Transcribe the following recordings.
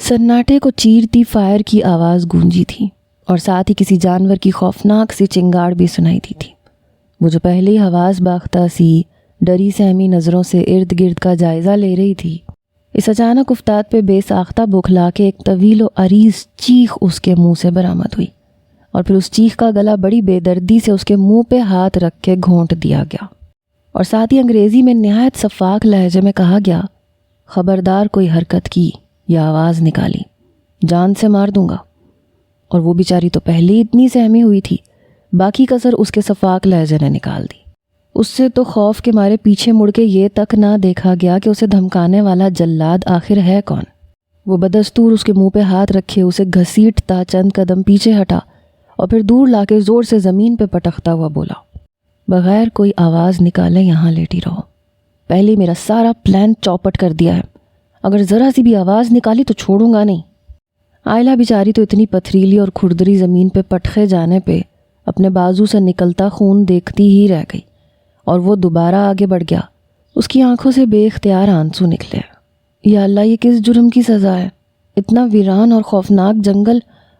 سناٹے کو چیرتی فائر کی آواز گونجی تھی اور ساتھ ہی کسی جانور کی خوفناک سی چنگاڑ بھی سنائی دی تھی۔ وہ جو پہلے ہی حواس باختہ سی ڈری سہمی نظروں سے ارد گرد کا جائزہ لے رہی تھی، اس اچانک افتاد پہ بے ساختہ بکھلا کے ایک طویل و عریض چیخ اس کے منہ سے برآمد ہوئی، اور پھر اس چیخ کا گلا بڑی بے دردی سے اس کے منہ پہ ہاتھ رکھ کے گھونٹ دیا گیا، اور ساتھ ہی انگریزی میں نہایت سفاک لہجے میں کہا گیا، خبردار کوئی حرکت کی یا آواز نکالی جان سے مار دوں گا۔ اور وہ بیچاری تو پہلے ہی اتنی سہمی ہوئی تھی، باقی کسر اس کے سفاک لہجے نے نکال دی۔ اس سے تو خوف کے مارے پیچھے مڑ کے یہ تک نہ دیکھا گیا کہ اسے دھمکانے والا جلاد آخر ہے کون۔ وہ بدستور اس کے منہ پہ ہاتھ رکھے اسے گھسیٹتا چند قدم پیچھے ہٹا اور پھر دور لا کے زور سے زمین پہ پٹکتا ہوا بولا، بغیر کوئی آواز نکالے یہاں لیٹی رہو، پہلے میرا سارا پلان چوپٹ کر دیا ہے، اگر ذرا سی بھی آواز نکالی تو چھوڑوں گا نہیں۔ آئلہ بیچاری تو اتنی پتھریلی اور کھردری زمین پہ پٹخے جانے پہ اپنے بازو سے نکلتا خون دیکھتی ہی رہ گئی، اور وہ دوبارہ آگے بڑھ گیا۔ اس کی آنکھوں سے بے اختیار آنسو نکلے۔ یا اللہ، یہ کس جرم کی سزا ہے؟ اتنا ویران اور خوفناک جنگل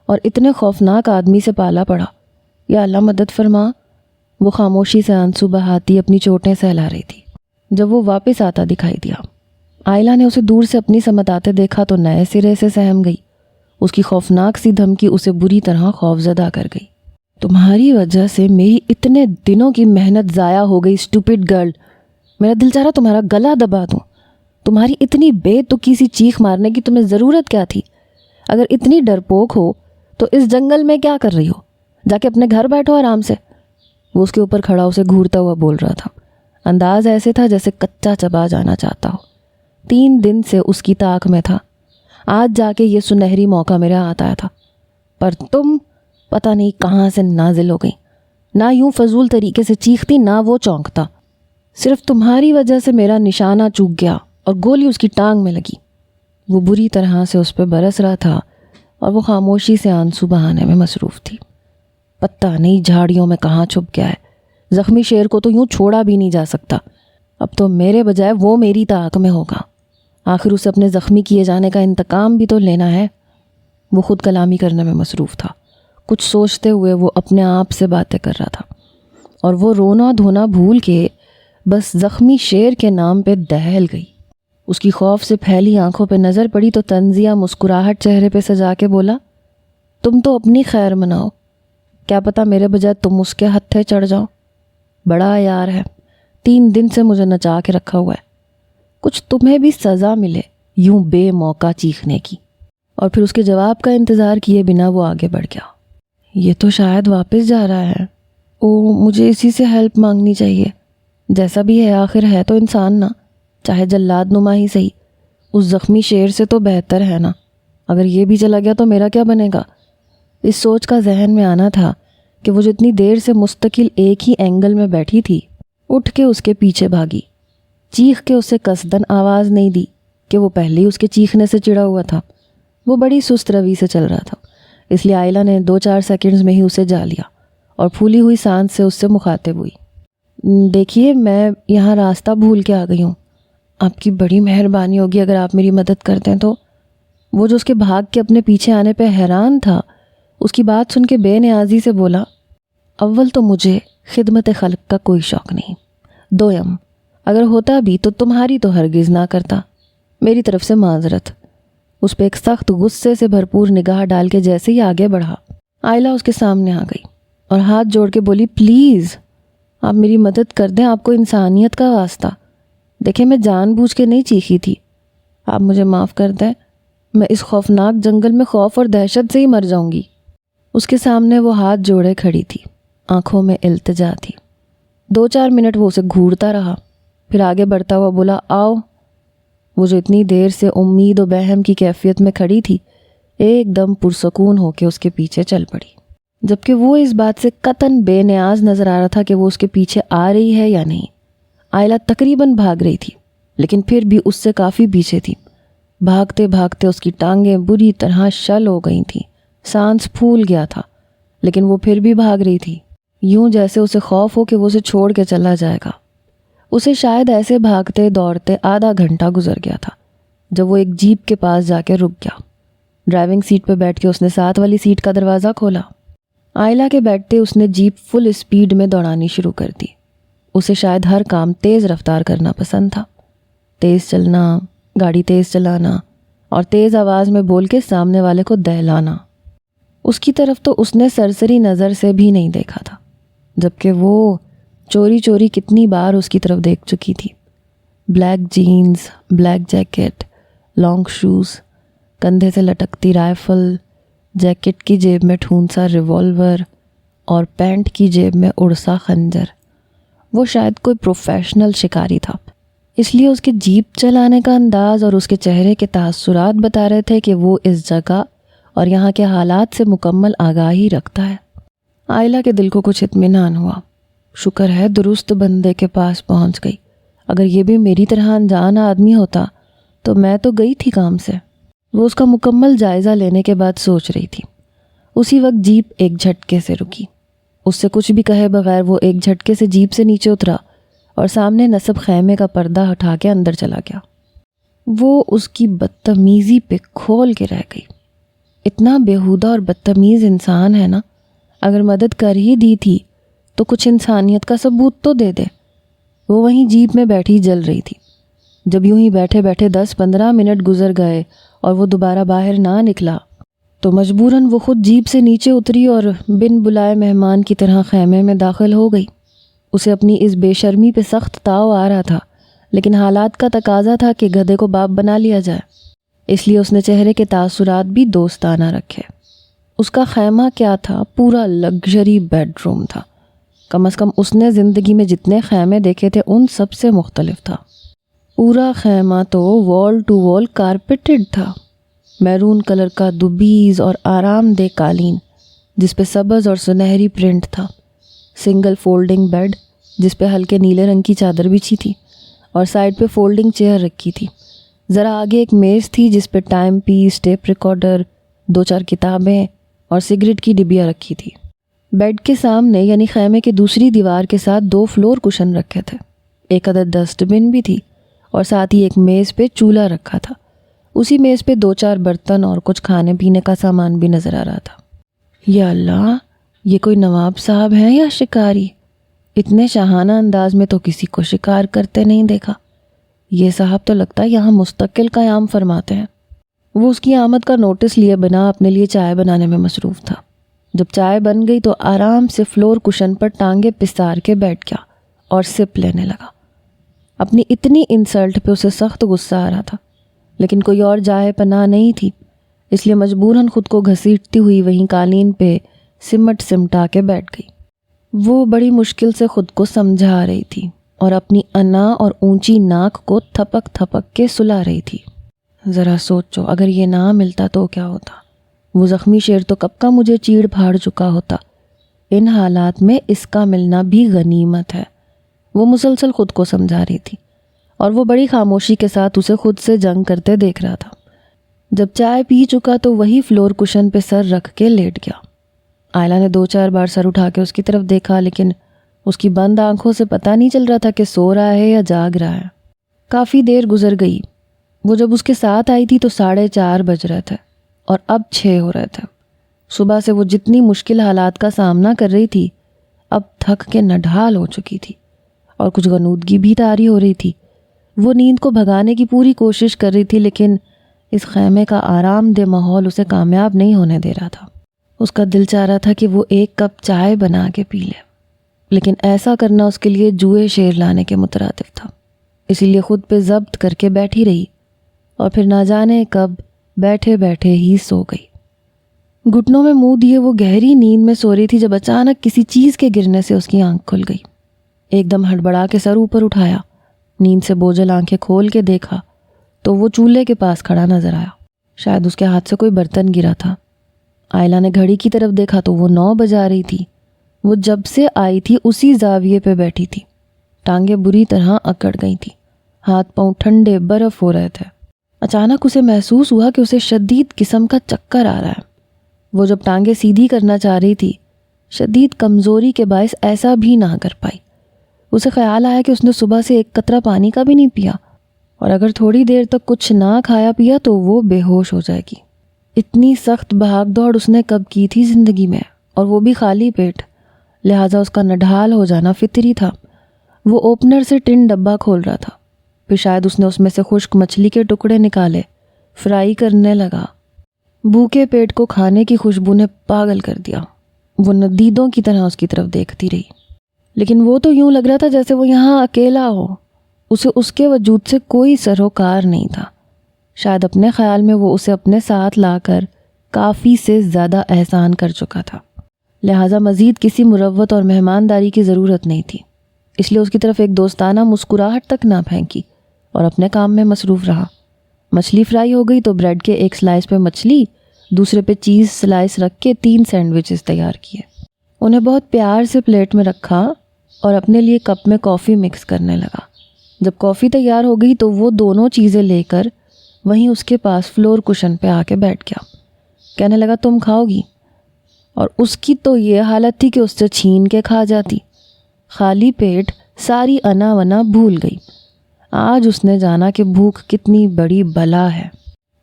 اور اتنے خوفناک آدمی سے پالا پڑا، یا اللہ مدد فرما۔ وہ خاموشی سے آنسو بہاتی اپنی چوٹیں سہلا رہی تھی جب وہ واپس آتا دکھائی دیا۔ آئلہ نے اسے دور سے اپنی سمت آتے دیکھا تو نئے سرے سے سہم گئی۔ اس کی خوفناک سی دھمکی اسے بری طرح خوفزدہ کر گئی۔ تمہاری وجہ سے میری اتنے دنوں کی محنت ضائع ہو گئی اسٹوپڈ گرل، میرا دل چاہ رہا تمہارا گلا دبا دوں۔ تمہاری اتنی بے تکی سی چیخ مارنے کی تمہیں ضرورت کیا تھی؟ اگر اتنی ڈرپوک ہو تو اس جنگل میں کیا کر رہی ہو؟ جا کے اپنے گھر بیٹھو آرام سے۔ وہ اس کے اوپر کھڑا اسے گھورتا ہوا بول رہا تھا، انداز ایسے تھا جیسے کچا چبا جانا چاہتا ہو۔ 3 دن سے اس کی طاق میں تھا، آج جا کے یہ سنہری موقع میرے ہاتھ آیا تھا، پر تم پتہ نہیں کہاں سے نازل ہو گئی۔ نہ یوں فضول طریقے سے چیختی، نہ وہ چونکتا۔ صرف تمہاری وجہ سے میرا نشانہ چوک گیا اور گولی اس کی ٹانگ میں لگی۔ وہ بری طرح سے اس پہ برس رہا تھا اور وہ خاموشی سے آنسو بہانے میں مصروف تھی۔ پتہ نہیں جھاڑیوں میں کہاں چھپ گیا ہے، زخمی شیر کو تو یوں چھوڑا بھی نہیں جا سکتا۔ اب تو میرے بجائے وہ میری طاق میں ہوگا، آخر اسے اپنے زخمی کیے جانے کا انتقام بھی تو لینا ہے۔ وہ خود کلامی کرنے میں مصروف تھا، کچھ سوچتے ہوئے وہ اپنے آپ سے باتیں کر رہا تھا، اور وہ رونا دھونا بھول کے بس زخمی شیر کے نام پہ دہل گئی۔ اس کی خوف سے پھیلی آنکھوں پہ نظر پڑی تو طنزیہ مسکراہٹ چہرے پہ سجا کے بولا، تم تو اپنی خیر مناؤ، کیا پتہ میرے بجائے تم اس کے ہتھے چڑھ جاؤ۔ بڑا یار ہے، 3 دن سے مجھے نچا کے رکھا ہوا ہے، کچھ تمہیں بھی سزا ملے یوں بے موقع چیخنے کی۔ اور پھر اس کے جواب کا انتظار کیے بنا وہ آگے بڑھ گیا۔ یہ تو شاید واپس جا رہا ہے، مجھے اسی سے ہیلپ مانگنی چاہیے، جیسا بھی ہے آخر ہے تو انسان نا، چاہے جلاد نما ہی صحیح، اس زخمی شیر سے تو بہتر ہے نا۔ اگر یہ بھی چلا گیا تو میرا کیا بنے گا؟ اس سوچ کا ذہن میں آنا تھا کہ وہ جتنی دیر سے مستقل ایک ہی اینگل میں بیٹھی تھی، اٹھ کے اس کے پیچھے بھاگی، چیخ کے اسے قصدن آواز نہیں دی کہ وہ پہلے ہی اس کے چیخنے سے چڑا ہوا تھا۔ وہ بڑی سست روی سے چل رہا تھا، اس لیے آئلہ نے 2-4 سیکنڈز میں ہی اسے جا لیا اور پھولی ہوئی سانس سے اس سے مخاطب ہوئی، دیکھیے میں یہاں راستہ بھول کے آ گئی ہوں، آپ کی بڑی مہربانی ہوگی اگر آپ میری مدد کر دیں تو۔ وہ جو اس کے بھاگ کے اپنے پیچھے آنے پہ حیران تھا، اس کی بات سن کے بے نیازی سے بولا، اول تو مجھے خدمت خلق کا کوئی شوق نہیں، دویم اگر ہوتا بھی تو تمہاری تو ہرگز نہ کرتا، میری طرف سے معذرت۔ اس پہ ایک سخت غصے سے بھرپور نگاہ ڈال کے جیسے ہی آگے بڑھا، آئلہ اس کے سامنے آ گئی اور ہاتھ جوڑ کے بولی، پلیز آپ میری مدد کر دیں، آپ کو انسانیت کا واسطہ، دیکھیں میں جان بوجھ کے نہیں چیخی تھی، آپ مجھے معاف کر دیں، میں اس خوفناک جنگل میں خوف اور دہشت سے ہی مر جاؤں گی۔ اس کے سامنے وہ ہاتھ جوڑے کھڑی تھی، آنکھوں میں التجا تھی۔ 2-4 منٹ وہ اسے گھورتا رہا، پھر آگے بڑھتا ہوا بولا، آؤ۔ وہ جو اتنی دیر سے امید و بہم کی کیفیت میں کھڑی تھی، ایک دم پرسکون ہو کے اس کے پیچھے چل پڑی، جبکہ وہ اس بات سے قطعاً بے نیاز نظر آ رہا تھا کہ وہ اس کے پیچھے آ رہی ہے یا نہیں۔ آئلہ تقریباً بھاگ رہی تھی، لیکن پھر بھی اس سے کافی پیچھے تھی۔ بھاگتے بھاگتے اس کی ٹانگیں بری طرح شل ہو گئی تھیں، سانس پھول گیا تھا، لیکن وہ پھر بھی بھاگ رہی تھی، یوں جیسے اسے خوف ہو کہ وہ اسے چھوڑ کے چلا جائے گا۔ اسے شاید ایسے بھاگتے دوڑتے آدھا گھنٹہ گزر گیا تھا جب وہ ایک جیپ کے پاس جا کے رک گیا۔ ڈرائیونگ سیٹ پہ بیٹھ کے اس نے ساتھ والی سیٹ کا دروازہ کھولا۔ عائلہ کے بیٹھتے اس نے جیپ فل اسپیڈ میں دوڑانی شروع کر دی۔ اسے شاید ہر کام تیز رفتار کرنا پسند تھا، تیز چلنا، گاڑی تیز چلانا اور تیز آواز میں بول کے سامنے والے کو دہلانا۔ اس کی طرف تو اس نے سرسری نظر سے بھی نہیں دیکھا تھا، جبکہ وہ چوری چوری کتنی بار اس کی طرف دیکھ چکی تھی۔ Black jeans, black jacket, long shoes, کندھے سے لٹکتی رائفل، جیکٹ کی جیب میں ٹھونسا ریوالور اور پینٹ کی جیب میں اڑسا خنجر۔ وہ شاید کوئی پروفیشنل شکاری تھا، اس لیے اس کے جیپ چلانے کا انداز اور اس کے چہرے کے تاثرات بتا رہے تھے کہ وہ اس جگہ اور یہاں کے حالات سے مکمل آگاہی رکھتا ہے۔ عائلہ کے دل کو کچھ اطمینان ہوا۔ شکر ہے درست بندے کے پاس پہنچ گئی، اگر یہ بھی میری طرح انجان آدمی ہوتا تو میں تو گئی تھی کام سے۔ وہ اس کا مکمل جائزہ لینے کے بعد سوچ رہی تھی۔ اسی وقت جیپ ایک جھٹکے سے رکی۔ اس سے کچھ بھی کہے بغیر وہ ایک جھٹکے سے جیپ سے نیچے اترا اور سامنے نصب خیمے کا پردہ ہٹا کے اندر چلا گیا۔ وہ اس کی بدتمیزی پہ کھول کے رہ گئی۔ اتنا بیہودہ اور بدتمیز انسان ہے نا، اگر مدد کر ہی دی تھی تو کچھ انسانیت کا ثبوت تو دے دے۔ وہ وہیں جیپ میں بیٹھی جل رہی تھی۔ جب یوں ہی بیٹھے بیٹھے 10-15 منٹ گزر گئے اور وہ دوبارہ باہر نہ نکلا تو مجبوراً وہ خود جیپ سے نیچے اتری اور بن بلائے مہمان کی طرح خیمے میں داخل ہو گئی۔ اسے اپنی اس بے شرمی پہ سخت تاؤ آ رہا تھا، لیکن حالات کا تقاضا تھا کہ گدھے کو باپ بنا لیا جائے، اس لیے اس نے چہرے کے تاثرات بھی دوستانہ رکھے۔ اس کا خیمہ کیا تھا، پورا لگژری بیڈ روم تھا۔ کم از کم اس نے زندگی میں جتنے خیمے دیکھے تھے ان سب سے مختلف تھا۔ پورا خیمہ تو وال ٹو وال کارپیٹڈ تھا، میرون کلر کا دوبیز اور آرام دہ قالین جس پہ سبز اور سنہری پرنٹ تھا، سنگل فولڈنگ بیڈ جس پہ ہلکے نیلے رنگ کی چادر بچھی تھی اور سائڈ پہ فولڈنگ چیئر رکھی تھی۔ ذرا آگے ایک میز تھی جس پہ ٹائم پیس، ٹیپ ریکارڈر، 2-4 کتابیں اور سگریٹ کی ڈبیاں رکھی تھی۔ بیڈ کے سامنے یعنی خیمے کے دوسری دیوار کے ساتھ 2 فلور کشن رکھے تھے، ایک عدد ڈسٹ بن بھی تھی اور ساتھ ہی ایک میز پہ چولہا رکھا تھا۔ اسی میز پہ 2-4 برتن اور کچھ کھانے پینے کا سامان بھی نظر آ رہا تھا۔ یا اللہ، یہ کوئی نواب صاحب ہیں یا شکاری؟ اتنے شاہانہ انداز میں تو کسی کو شکار کرتے نہیں دیکھا۔ یہ صاحب تو لگتا ہے یہاں مستقل قیام فرماتے ہیں۔ وہ اس کی آمد کا نوٹس لیے بنا اپنے لیے چائے بنانے میں مصروف تھا۔ جب چائے بن گئی تو آرام سے فلور کشن پر ٹانگیں پسار کے بیٹھ گیا اور سپ لینے لگا۔ اپنی اتنی انسلٹ پہ اسے سخت غصہ آ رہا تھا، لیکن کوئی اور جائے پناہ نہیں تھی، اس لیے مجبوراً خود کو گھسیٹتی ہوئی وہیں قالین پہ سمٹا کے بیٹھ گئی۔ وہ بڑی مشکل سے خود کو سمجھا رہی تھی اور اپنی انا اور اونچی ناک کو تھپک تھپک کے سلا رہی تھی۔ ذرا سوچو، اگر یہ نہ ملتا تو کیا ہوتا؟ وہ زخمی شیر تو کب کا مجھے چیڑ پھاڑ چکا ہوتا۔ ان حالات میں اس کا ملنا بھی غنیمت ہے۔ وہ مسلسل خود کو سمجھا رہی تھی اور وہ بڑی خاموشی کے ساتھ اسے خود سے جنگ کرتے دیکھ رہا تھا۔ جب چائے پی چکا تو وہی فلور کشن پہ سر رکھ کے لیٹ گیا۔ عائلہ نے 2-4 بار سر اٹھا کے اس کی طرف دیکھا، لیکن اس کی بند آنکھوں سے پتہ نہیں چل رہا تھا کہ سو رہا ہے یا جاگ رہا ہے۔ کافی دیر گزر گئی۔ وہ جب اس کے ساتھ آئی تھی تو 4:30 بج رہے تھے اور اب 6 ہو رہے تھے۔ صبح سے وہ جتنی مشکل حالات کا سامنا کر رہی تھی اب تھک کے نڈھال ہو چکی تھی اور کچھ غنودگی بھی طاری ہو رہی تھی۔ وہ نیند کو بھگانے کی پوری کوشش کر رہی تھی، لیکن اس خیمے کا آرام دہ ماحول اسے کامیاب نہیں ہونے دے رہا تھا۔ اس کا دل چاہ رہا تھا کہ وہ ایک کپ چائے بنا کے پی لے، لیکن ایسا کرنا اس کے لیے جوئے شیر لانے کے مترادف تھا، اسی لیے خود پہ ضبط کر کے بیٹھی رہی اور پھر نہ جانے کب بیٹھے بیٹھے ہی سو گئی۔ گھٹنوں میں منہ دیے وہ گہری نیند میں سو رہی تھی جب اچانک کسی چیز کے گرنے سے اس کی آنکھ کھل گئی۔ ایک دم ہڑبڑا کے سر اوپر اٹھایا، نیند سے بوجھل آنکھیں کھول کے دیکھا تو وہ چولہے کے پاس کھڑا نظر آیا۔ شاید اس کے ہاتھ سے کوئی برتن گرا تھا۔ عائلہ نے گھڑی کی طرف دیکھا تو وہ 9 بجا رہی تھی۔ وہ جب سے آئی تھی اسی زاویے پہ بیٹھی تھی۔ ٹانگیں بری طرح اکڑ گئی تھی، ہاتھ پاؤں ٹھنڈے برف ہو رہے تھے۔ اچانک اسے محسوس ہوا کہ اسے شدید قسم کا چکر آ رہا ہے۔ وہ جب ٹانگیں سیدھی کرنا چاہ رہی تھی، شدید کمزوری کے باعث ایسا بھی نہ کر پائی۔ اسے خیال آیا کہ اس نے صبح سے ایک قطرہ پانی کا بھی نہیں پیا، اور اگر تھوڑی دیر تک کچھ نہ کھایا پیا تو وہ بے ہوش ہو جائے گی۔ اتنی سخت بھاگ دوڑ اس نے کب کی تھی زندگی میں، اور وہ بھی خالی پیٹ، لہٰذا اس کا نڈھال ہو جانا فطری تھا۔ وہ اوپنر سے ٹن ڈبہ کھول رہا تھا، پھر شاید اس نے اس میں سے خشک مچھلی کے ٹکڑے نکالے، فرائی کرنے لگا۔ بھوکے پیٹ کو کھانے کی خوشبو نے پاگل کر دیا۔ وہ ندیدوں کی طرح اس کی طرف دیکھتی رہی، لیکن وہ تو یوں لگ رہا تھا جیسے وہ یہاں اکیلا ہو، اسے اس کے وجود سے کوئی سروکار نہیں تھا۔ شاید اپنے خیال میں وہ اسے اپنے ساتھ لا کر کافی سے زیادہ احسان کر چکا تھا، لہٰذا مزید کسی مروت اور مہمانداری کی ضرورت نہیں تھی، اس لیے اس کی طرف ایک دوستانہ مسکراہٹ تک نہ پھینکی اور اپنے کام میں مصروف رہا۔ مچھلی فرائی ہو گئی تو بریڈ کے ایک سلائس پہ مچھلی، دوسرے پہ چیز سلائس رکھ کے 3 سینڈوچز تیار کیے، انہیں بہت پیار سے پلیٹ میں رکھا اور اپنے لیے کپ میں کافی مکس کرنے لگا۔ جب کافی تیار ہو گئی تو وہ دونوں چیزیں لے کر وہیں اس کے پاس فلور کشن پہ آ کے بیٹھ گیا، کہنے لگا تم کھاؤ گی؟ اور اس کی تو یہ حالت تھی کہ اس سے چھین کے کھا جاتی۔ خالی پیٹ ساری انا ونا بھول گئی۔ آج اس نے جانا کہ بھوک کتنی بڑی بلا ہے،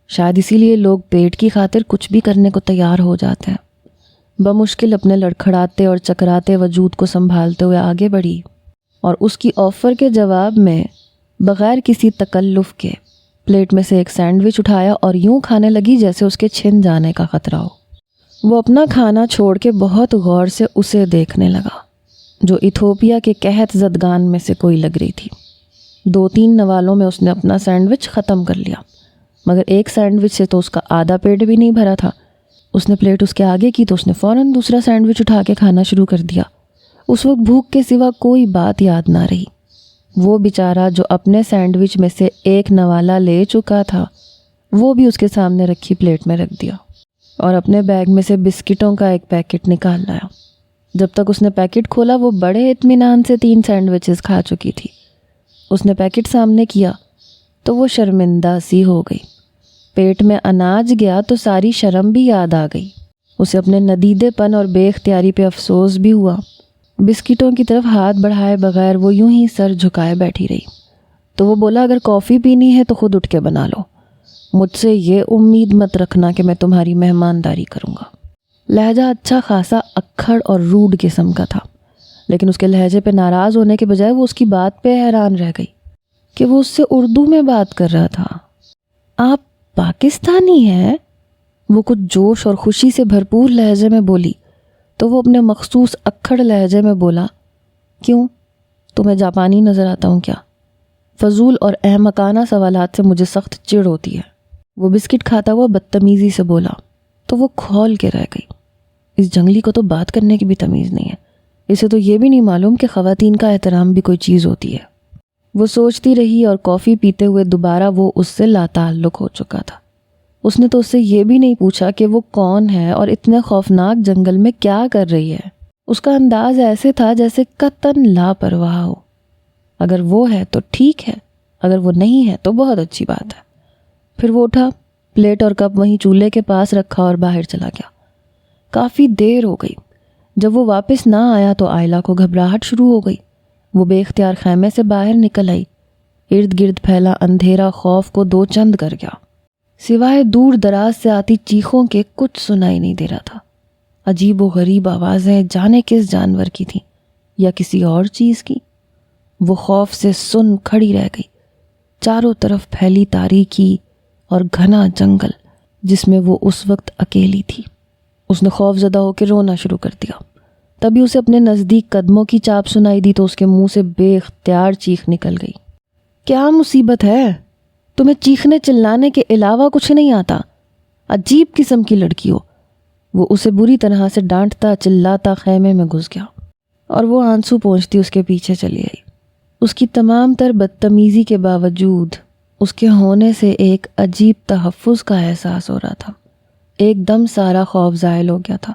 شاید اسی لیے لوگ پیٹ کی خاطر کچھ بھی کرنے کو تیار ہو جاتے ہیں۔ بمشکل اپنے لڑکھڑاتے اور چکراتے وجود کو سنبھالتے ہوئے آگے بڑھی اور اس کی آفر کے جواب میں بغیر کسی تکلف کے پلیٹ میں سے ایک سینڈوچ اٹھایا اور یوں کھانے لگی جیسے اس کے چھن جانے کا خطرہ ہو۔ وہ اپنا کھانا چھوڑ کے بہت غور سے اسے دیکھنے لگا، جو ایتھوپیا کے قحط زدگان میں سے کوئی لگ رہی تھی۔ 2-3 نوالوں میں اس نے اپنا سینڈوچ ختم کر لیا، مگر ایک سینڈوچ سے تو اس کا آدھا پیٹ بھی نہیں بھرا تھا۔ اس نے پلیٹ اس کے آگے کی تو اس نے فوراً دوسرا سینڈوچ اٹھا کے کھانا شروع کر دیا۔ اس وقت بھوک کے سوا کوئی بات یاد نہ رہی۔ وہ بیچارہ جو اپنے سینڈوچ میں سے ایک نوالا لے چکا تھا، وہ بھی اس کے سامنے رکھی پلیٹ میں رکھ دیا اور اپنے بیگ میں سے بسکٹوں کا ایک پیکٹ نکال لایا۔ جب تک اس نے پیکٹ کھولا وہ بڑے اطمینان سے 3 سینڈوچز کھا چکی تھی۔ اس نے پیکٹ سامنے کیا تو وہ شرمندہ سی ہو گئی۔ پیٹ میں اناج گیا تو ساری شرم بھی یاد آ گئی۔ اسے اپنے ندیدے پن اور بے اختیاری پہ افسوس بھی ہوا۔ بسکٹوں کی طرف ہاتھ بڑھائے بغیر وہ یوں ہی سر جھکائے بیٹھی رہی۔ تو وہ بولا اگر کافی پینی ہے تو خود اٹھ کے بنا لو، مجھ سے یہ امید مت رکھنا کہ میں تمہاری مہمانداری کروں گا۔ لہجہ اچھا خاصا اکھڑ اور روڈ قسم کا تھا، لیکن اس کے لہجے پہ ناراض ہونے کے بجائے وہ اس کی بات پہ حیران رہ گئی کہ وہ اس سے اردو میں بات کر رہا تھا۔ آپ پاکستانی ہیں؟ وہ کچھ جوش اور خوشی سے بھرپور لہجے میں بولی تو وہ اپنے مخصوص اکھڑ لہجے میں بولا، کیوں تمہیں جاپانی نظر آتا ہوں کیا؟ فضول اور احمقانہ سوالات سے مجھے سخت چڑ ہوتی ہے۔ وہ بسکٹ کھاتا ہوا بدتمیزی سے بولا تو وہ کھول کے رہ گئی۔ اس جنگلی کو تو بات کرنے کی بھی تمیز نہیں ہے، اسے تو یہ بھی نہیں معلوم کہ خواتین کا احترام بھی کوئی چیز ہوتی ہے۔ وہ سوچتی رہی اور کافی پیتے ہوئے دوبارہ وہ اس سے لاتعلق ہو چکا تھا۔ اس نے تو اس سے یہ بھی نہیں پوچھا کہ وہ کون ہے اور اتنے خوفناک جنگل میں کیا کر رہی ہے۔ اس کا انداز ایسے تھا جیسے قطعاً لاپرواہ ہو۔ اگر وہ ہے تو ٹھیک ہے، اگر وہ نہیں ہے تو بہت اچھی بات ہے۔ پھر وہ اٹھا، پلیٹ اور کپ وہیں چولہے کے پاس رکھا اور باہر چلا گیا۔ کافی دیر ہو گئی۔ جب وہ واپس نہ آیا تو آئلہ کو گھبراہٹ شروع ہو گئی۔ وہ بے اختیار خیمے سے باہر نکل آئی۔ ارد گرد پھیلا اندھیرا خوف کو 2 چند کر گیا۔ سوائے دور دراز سے آتی چیخوں کے کچھ سنائی نہیں دے رہا تھا۔ عجیب و غریب آوازیں جانے کس جانور کی تھیں یا کسی اور چیز کی۔ وہ خوف سے سن کھڑی رہ گئی۔ چاروں طرف پھیلی تاریکی اور گھنا جنگل جس میں وہ اس وقت اکیلی تھی۔ اس نے خوف زدہ ہو کے رونا شروع کر دیا۔ تبھی اسے اپنے نزدیک قدموں کی چاپ سنائی دی تو اس کے منہ سے بے اختیار چیخ نکل گئی۔ کیا مصیبت ہے؟ تمہیں چیخنے چلانے کے علاوہ کچھ نہیں آتا؟ عجیب قسم کی لڑکی ہو۔ وہ اسے بری طرح سے ڈانٹتا چلاتا خیمے میں گھس گیا اور وہ آنسو پونچھتی اس کے پیچھے چلی آئی۔ اس کی تمام تر بدتمیزی کے باوجود اس کے ہونے سے ایک عجیب تحفظ کا احساس ہو رہا تھا۔ ایک دم سارا خوف زائل ہو گیا تھا۔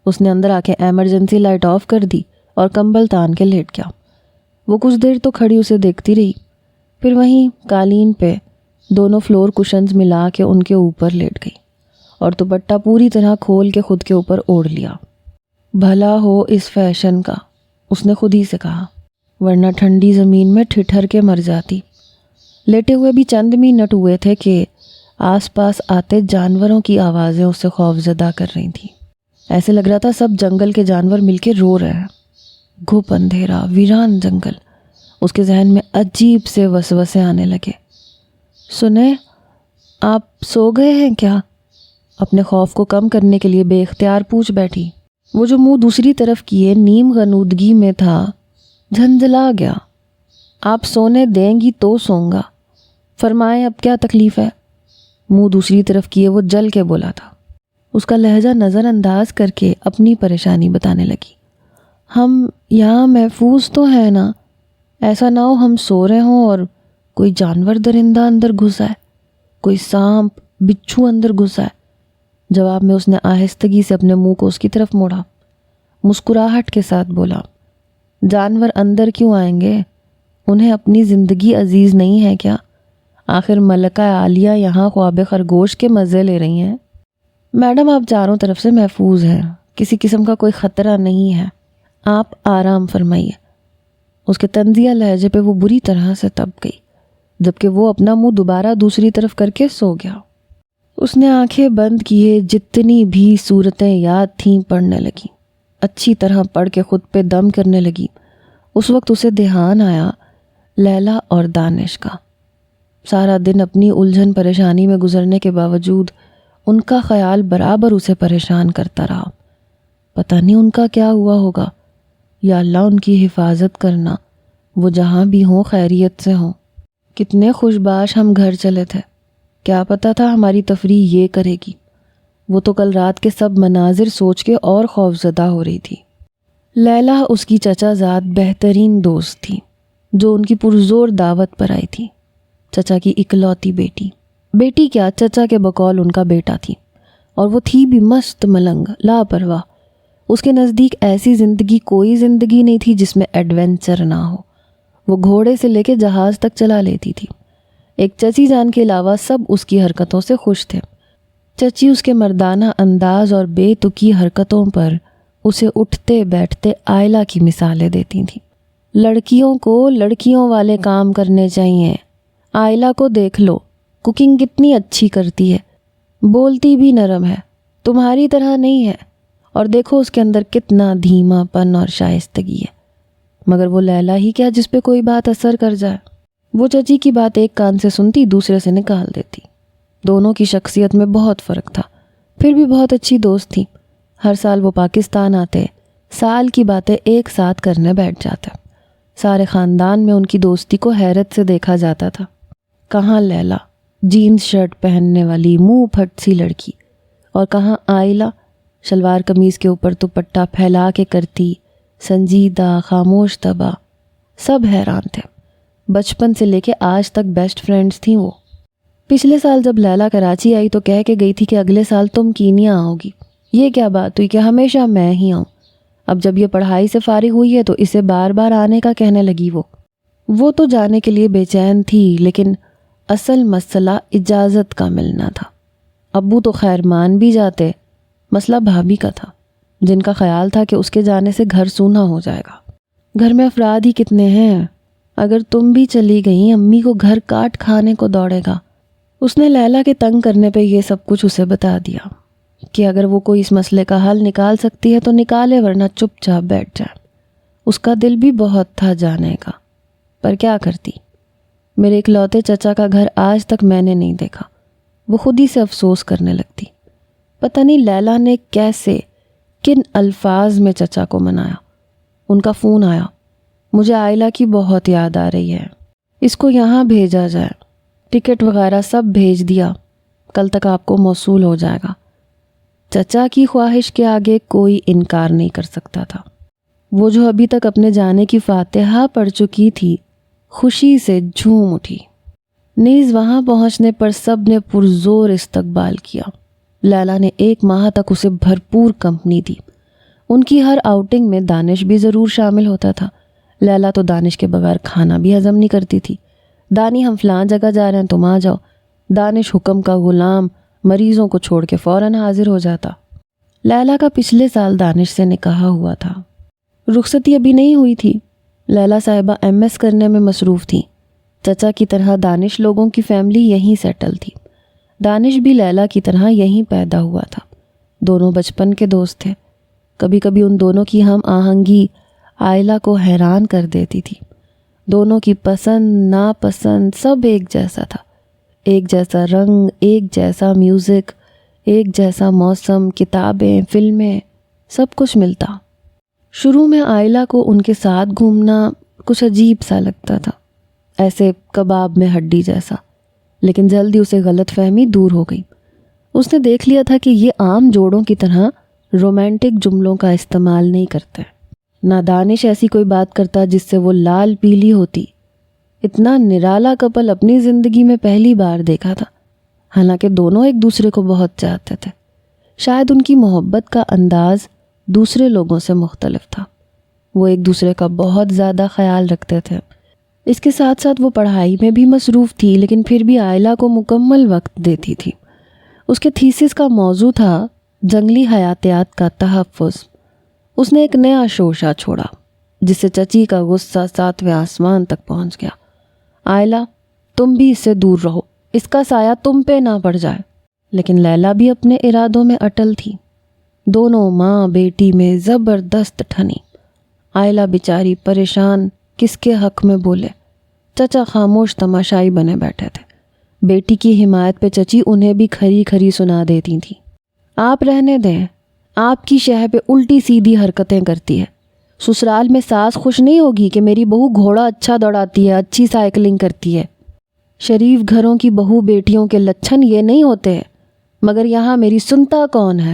اس نے اندر آ کے ایمرجنسی لائٹ آف کر دی اور کمبل تان کے لیٹ گیا۔ وہ کچھ دیر تو کھڑی اسے دیکھتی رہی، پھر وہیں قالین پہ دونوں فلور کشنز ملا کے ان کے اوپر لیٹ گئی اور دوپٹہ پوری طرح کھول کے خود کے اوپر اوڑھ لیا۔ بھلا ہو اس فیشن کا، اس نے خود ہی سے کہا، ورنہ ٹھنڈی زمین میں ٹھٹھر کے مر جاتی۔ لیٹے ہوئے بھی چند منٹ ہوئے تھے کہ آس پاس آتے جانوروں کی آوازیں اسے خوفزدہ کر رہی تھیں۔ ایسے لگ رہا تھا سب جنگل کے جانور مل کے رو رہے ہیں۔ گھپ اندھیرا، ویران جنگل۔ اس کے ذہن میں عجیب سے وسوسے آنے لگے۔ سنیں، آپ سو گئے ہیں کیا؟ اپنے خوف کو کم کرنے کے لیے بے اختیار پوچھ بیٹھی۔ وہ جو منہ دوسری طرف کیے نیم غنودگی میں تھا جھنجھلا گیا۔ آپ سونے دیں گی تو سوں گا، فرمائیں اب کیا تکلیف ہے؟ منہ دوسری طرف کیے وہ جل کے بولا تھا۔ اس کا لہجہ نظر انداز کر کے اپنی پریشانی بتانے لگی۔ ہم یہاں محفوظ تو ہیں نا؟ ایسا نہ ہو ہم سو رہے ہوں اور کوئی جانور درندہ اندر گھس آئے، کوئی سانپ بچھو اندر گھس آئے۔ جواب میں اس نے آہستگی سے اپنے منہ کو اس کی طرف موڑا، مسکراہٹ کے ساتھ بولا، جانور اندر کیوں آئیں گے؟ انہیں اپنی زندگی عزیز نہیں ہے کیا؟ آخر ملکہ عالیہ یہاں خواب خرگوش کے مزے لے رہی ہیں۔ میڈم آپ چاروں طرف سے محفوظ ہیں، کسی قسم کا کوئی خطرہ نہیں ہے، آپ آرام فرمائیے۔ اس کے طنزیہ لہجے پہ وہ بری طرح سے تپ گئی، جبکہ وہ اپنا منہ دوبارہ دوسری طرف کر کے سو گیا۔ اس نے آنکھیں بند کیے، جتنی بھی صورتیں یاد تھیں پڑھنے لگیں، اچھی طرح پڑھ کے خود پہ دم کرنے لگی۔ اس وقت اسے دھیان آیا لیلا اور دانش کا۔ سارا دن اپنی الجھن پریشانی میں گزرنے کے باوجود ان کا خیال برابر اسے پریشان کرتا رہا۔ پتہ نہیں ان کا کیا ہوا ہوگا، یا اللہ ان کی حفاظت کرنا، وہ جہاں بھی ہوں خیریت سے ہوں۔ کتنے خوشباش ہم گھر چلے تھے، کیا پتہ تھا ہماری تفریح یہ کرے گی۔ وہ تو کل رات کے سب مناظر سوچ کے اور خوفزدہ ہو رہی تھی۔ لیلا اس کی چچا زاد بہترین دوست تھی، جو ان کی پرزور دعوت پر آئی تھی۔ چچا کی اکلوتی بیٹی کیا، چچا کے بقول ان کا بیٹا تھی، اور وہ تھی بھی مست ملنگ، لاپرواہ۔ اس کے نزدیک ایسی زندگی کوئی زندگی نہیں تھی جس میں ایڈونچر نہ ہو۔ وہ گھوڑے سے لے کے جہاز تک چلا لیتی تھی۔ ایک چچی جان کے علاوہ سب اس کی حرکتوں سے خوش تھے۔ چچی اس کے مردانہ انداز اور بے تکی حرکتوں پر اسے اٹھتے بیٹھتے آئلہ کی مثالیں دیتی تھیں۔ لڑکیوں کو لڑکیوں والے کام کرنے چاہیے، آئلہ کو دیکھ لو، کوکنگ کتنی اچھی کرتی ہے، بولتی بھی نرم ہے، تمہاری طرح نہیں ہے، اور دیکھو اس کے اندر کتنا دھیما پن اور شائستگی ہے۔ مگر وہ لیلا ہی کیا جس پہ کوئی بات اثر کر جائے۔ وہ چچی کی بات ایک کان سے سنتی، دوسرے سے نکال دیتی۔ دونوں کی شخصیت میں بہت فرق تھا، پھر بھی بہت اچھی دوست تھی۔ ہر سال وہ پاکستان آتے، سال کی باتیں ایک ساتھ کرنے بیٹھ جاتے۔ سارے خاندان میں ان کی دوستی کو حیرت سے دیکھا جاتا تھا۔ کہاں لیلا، جینز شرٹ پہننے والی منہ پھٹ سی لڑکی، اور کہاں آئلہ، شلوار قمیض کے اوپر دوپٹہ پھیلا کے کرتی، سنجیدہ، خاموش طبع۔ سب حیران تھے۔ بچپن سے لے کے آج تک بیسٹ فرینڈز تھیں وہ۔ پچھلے سال جب لیلا کراچی آئی تو کہہ کے گئی تھی کہ اگلے سال تم کینیا آؤ گی۔ یہ کیا بات ہوئی کہ ہمیشہ میں ہی آؤں؟ اب جب یہ پڑھائی سے فارغ ہوئی ہے تو اسے بار بار آنے کا کہنے لگی۔ وہ تو جانے کے لیے بے چین تھی، لیکن اصل مسئلہ اجازت کا ملنا تھا۔ ابو تو خیر مان بھی جاتے، مسئلہ بھابھی کا تھا، جن کا خیال تھا کہ اس کے جانے سے گھر سونا ہو جائے گا۔ گھر میں افراد ہی کتنے ہیں، اگر تم بھی چلی گئی امی کو گھر کاٹ کھانے کو دوڑے گا۔ اس نے لیلا کے تنگ کرنے پہ یہ سب کچھ اسے بتا دیا کہ اگر وہ کوئی اس مسئلے کا حل نکال سکتی ہے تو نکالے، ورنہ چپ چاپ بیٹھ جائے۔ اس کا دل بھی بہت تھا جانے کا، پر کیا کرتی۔ میرے اکلوتے چچا کا گھر آج تک میں نے نہیں دیکھا۔ وہ خود ہی سے افسوس کرنے لگتی۔ پتہ نہیں لیلا نے کیسے، کن الفاظ میں چچا کو منایا۔ ان کا فون آیا، مجھے آئلہ کی بہت یاد آ رہی ہے، اس کو یہاں بھیجا جائے، ٹکٹ وغیرہ سب بھیج دیا، کل تک آپ کو موصول ہو جائے گا۔ چچا کی خواہش کے آگے کوئی انکار نہیں کر سکتا تھا۔ وہ جو ابھی تک اپنے جانے کی فاتحہ پڑھ چکی تھی، خوشی سے جھوم اٹھی۔ نیز وہاں پہنچنے پر سب نے پرزور استقبال کیا۔ لیلا نے 1 ماہ تک اسے بھرپور کمپنی دی۔ ان کی ہر آؤٹنگ میں دانش بھی ضرور شامل ہوتا تھا۔ لیلا تو دانش کے بغیر کھانا بھی ہضم نہیں کرتی تھی۔ دانی ہم فلاں جگہ جا رہے ہیں، تم آ جاؤ۔ دانش حکم کا غلام، مریضوں کو چھوڑ کے فوراً حاضر ہو جاتا۔ لیلا کا پچھلے سال دانش سے نکاح ہوا تھا۔ رخصتی ابھی نہیں ہوئی تھی۔ لیلا صاحبہ MS کرنے میں مصروف تھیں۔ چچا کی طرح دانش لوگوں کی فیملی یہیں سیٹل تھی۔ دانش بھی لیلا کی طرح یہیں پیدا ہوا تھا، دونوں بچپن کے دوست تھے۔ کبھی کبھی ان دونوں کی ہم آہنگی آئلہ کو حیران کر دیتی تھی۔ دونوں کی پسند ناپسند سب ایک جیسا تھا، ایک جیسا رنگ، ایک جیسا میوزک، ایک جیسا موسم، کتابیں، فلمیں، سب کچھ ملتا۔ شروع میں آئلہ کو ان کے ساتھ گھومنا کچھ عجیب سا لگتا تھا، ایسے کباب میں ہڈی جیسا، لیکن جلدی اسے غلط فہمی دور ہو گئی۔ اس نے دیکھ لیا تھا کہ یہ عام جوڑوں کی طرح رومانٹک جملوں کا استعمال نہیں کرتے۔ نہ دانش ایسی کوئی بات کرتا جس سے وہ لال پیلی ہوتی۔ اتنا نرالا کپل اپنی زندگی میں پہلی بار دیکھا تھا، حالانکہ دونوں ایک دوسرے کو بہت چاہتے تھے۔ شاید ان کی محبت کا انداز دوسرے لوگوں سے مختلف تھا۔ وہ ایک دوسرے کا بہت زیادہ خیال رکھتے تھے۔ اس کے ساتھ ساتھ وہ پڑھائی میں بھی مصروف تھی، لیکن پھر بھی آئلہ کو مکمل وقت دیتی تھی۔ اس کے تھیسس کا موضوع تھا جنگلی حیاتیات کا تحفظ۔ اس نے ایک نیا شوشہ چھوڑا جس سے چچی کا غصہ 7ویں آسمان تک پہنچ گیا۔ آئلہ، تم بھی اس سے دور رہو، اس کا سایہ تم پہ نہ پڑ جائے۔ لیکن لیلا بھی اپنے ارادوں میں اٹل تھی۔ دونوں ماں بیٹی میں زبردست ٹھنی۔ آئلہ بیچاری پریشان کس کے حق میں بولے، چچا خاموش تماشائی بنے بیٹھے تھے۔ بیٹی کی حمایت پہ چچی انہیں بھی کھری کھری سنا دیتی تھی۔ آپ رہنے دیں، آپ کی شہ پہ الٹی سیدھی حرکتیں کرتی ہے۔ سسرال میں ساس خوش نہیں ہوگی کہ میری بہو گھوڑا اچھا دوڑاتی ہے، اچھی سائیکلنگ کرتی ہے۔ شریف گھروں کی بہو بیٹیوں کے لچھن یہ نہیں ہوتے ہیں، مگر یہاں میری سنتا کون ہے؟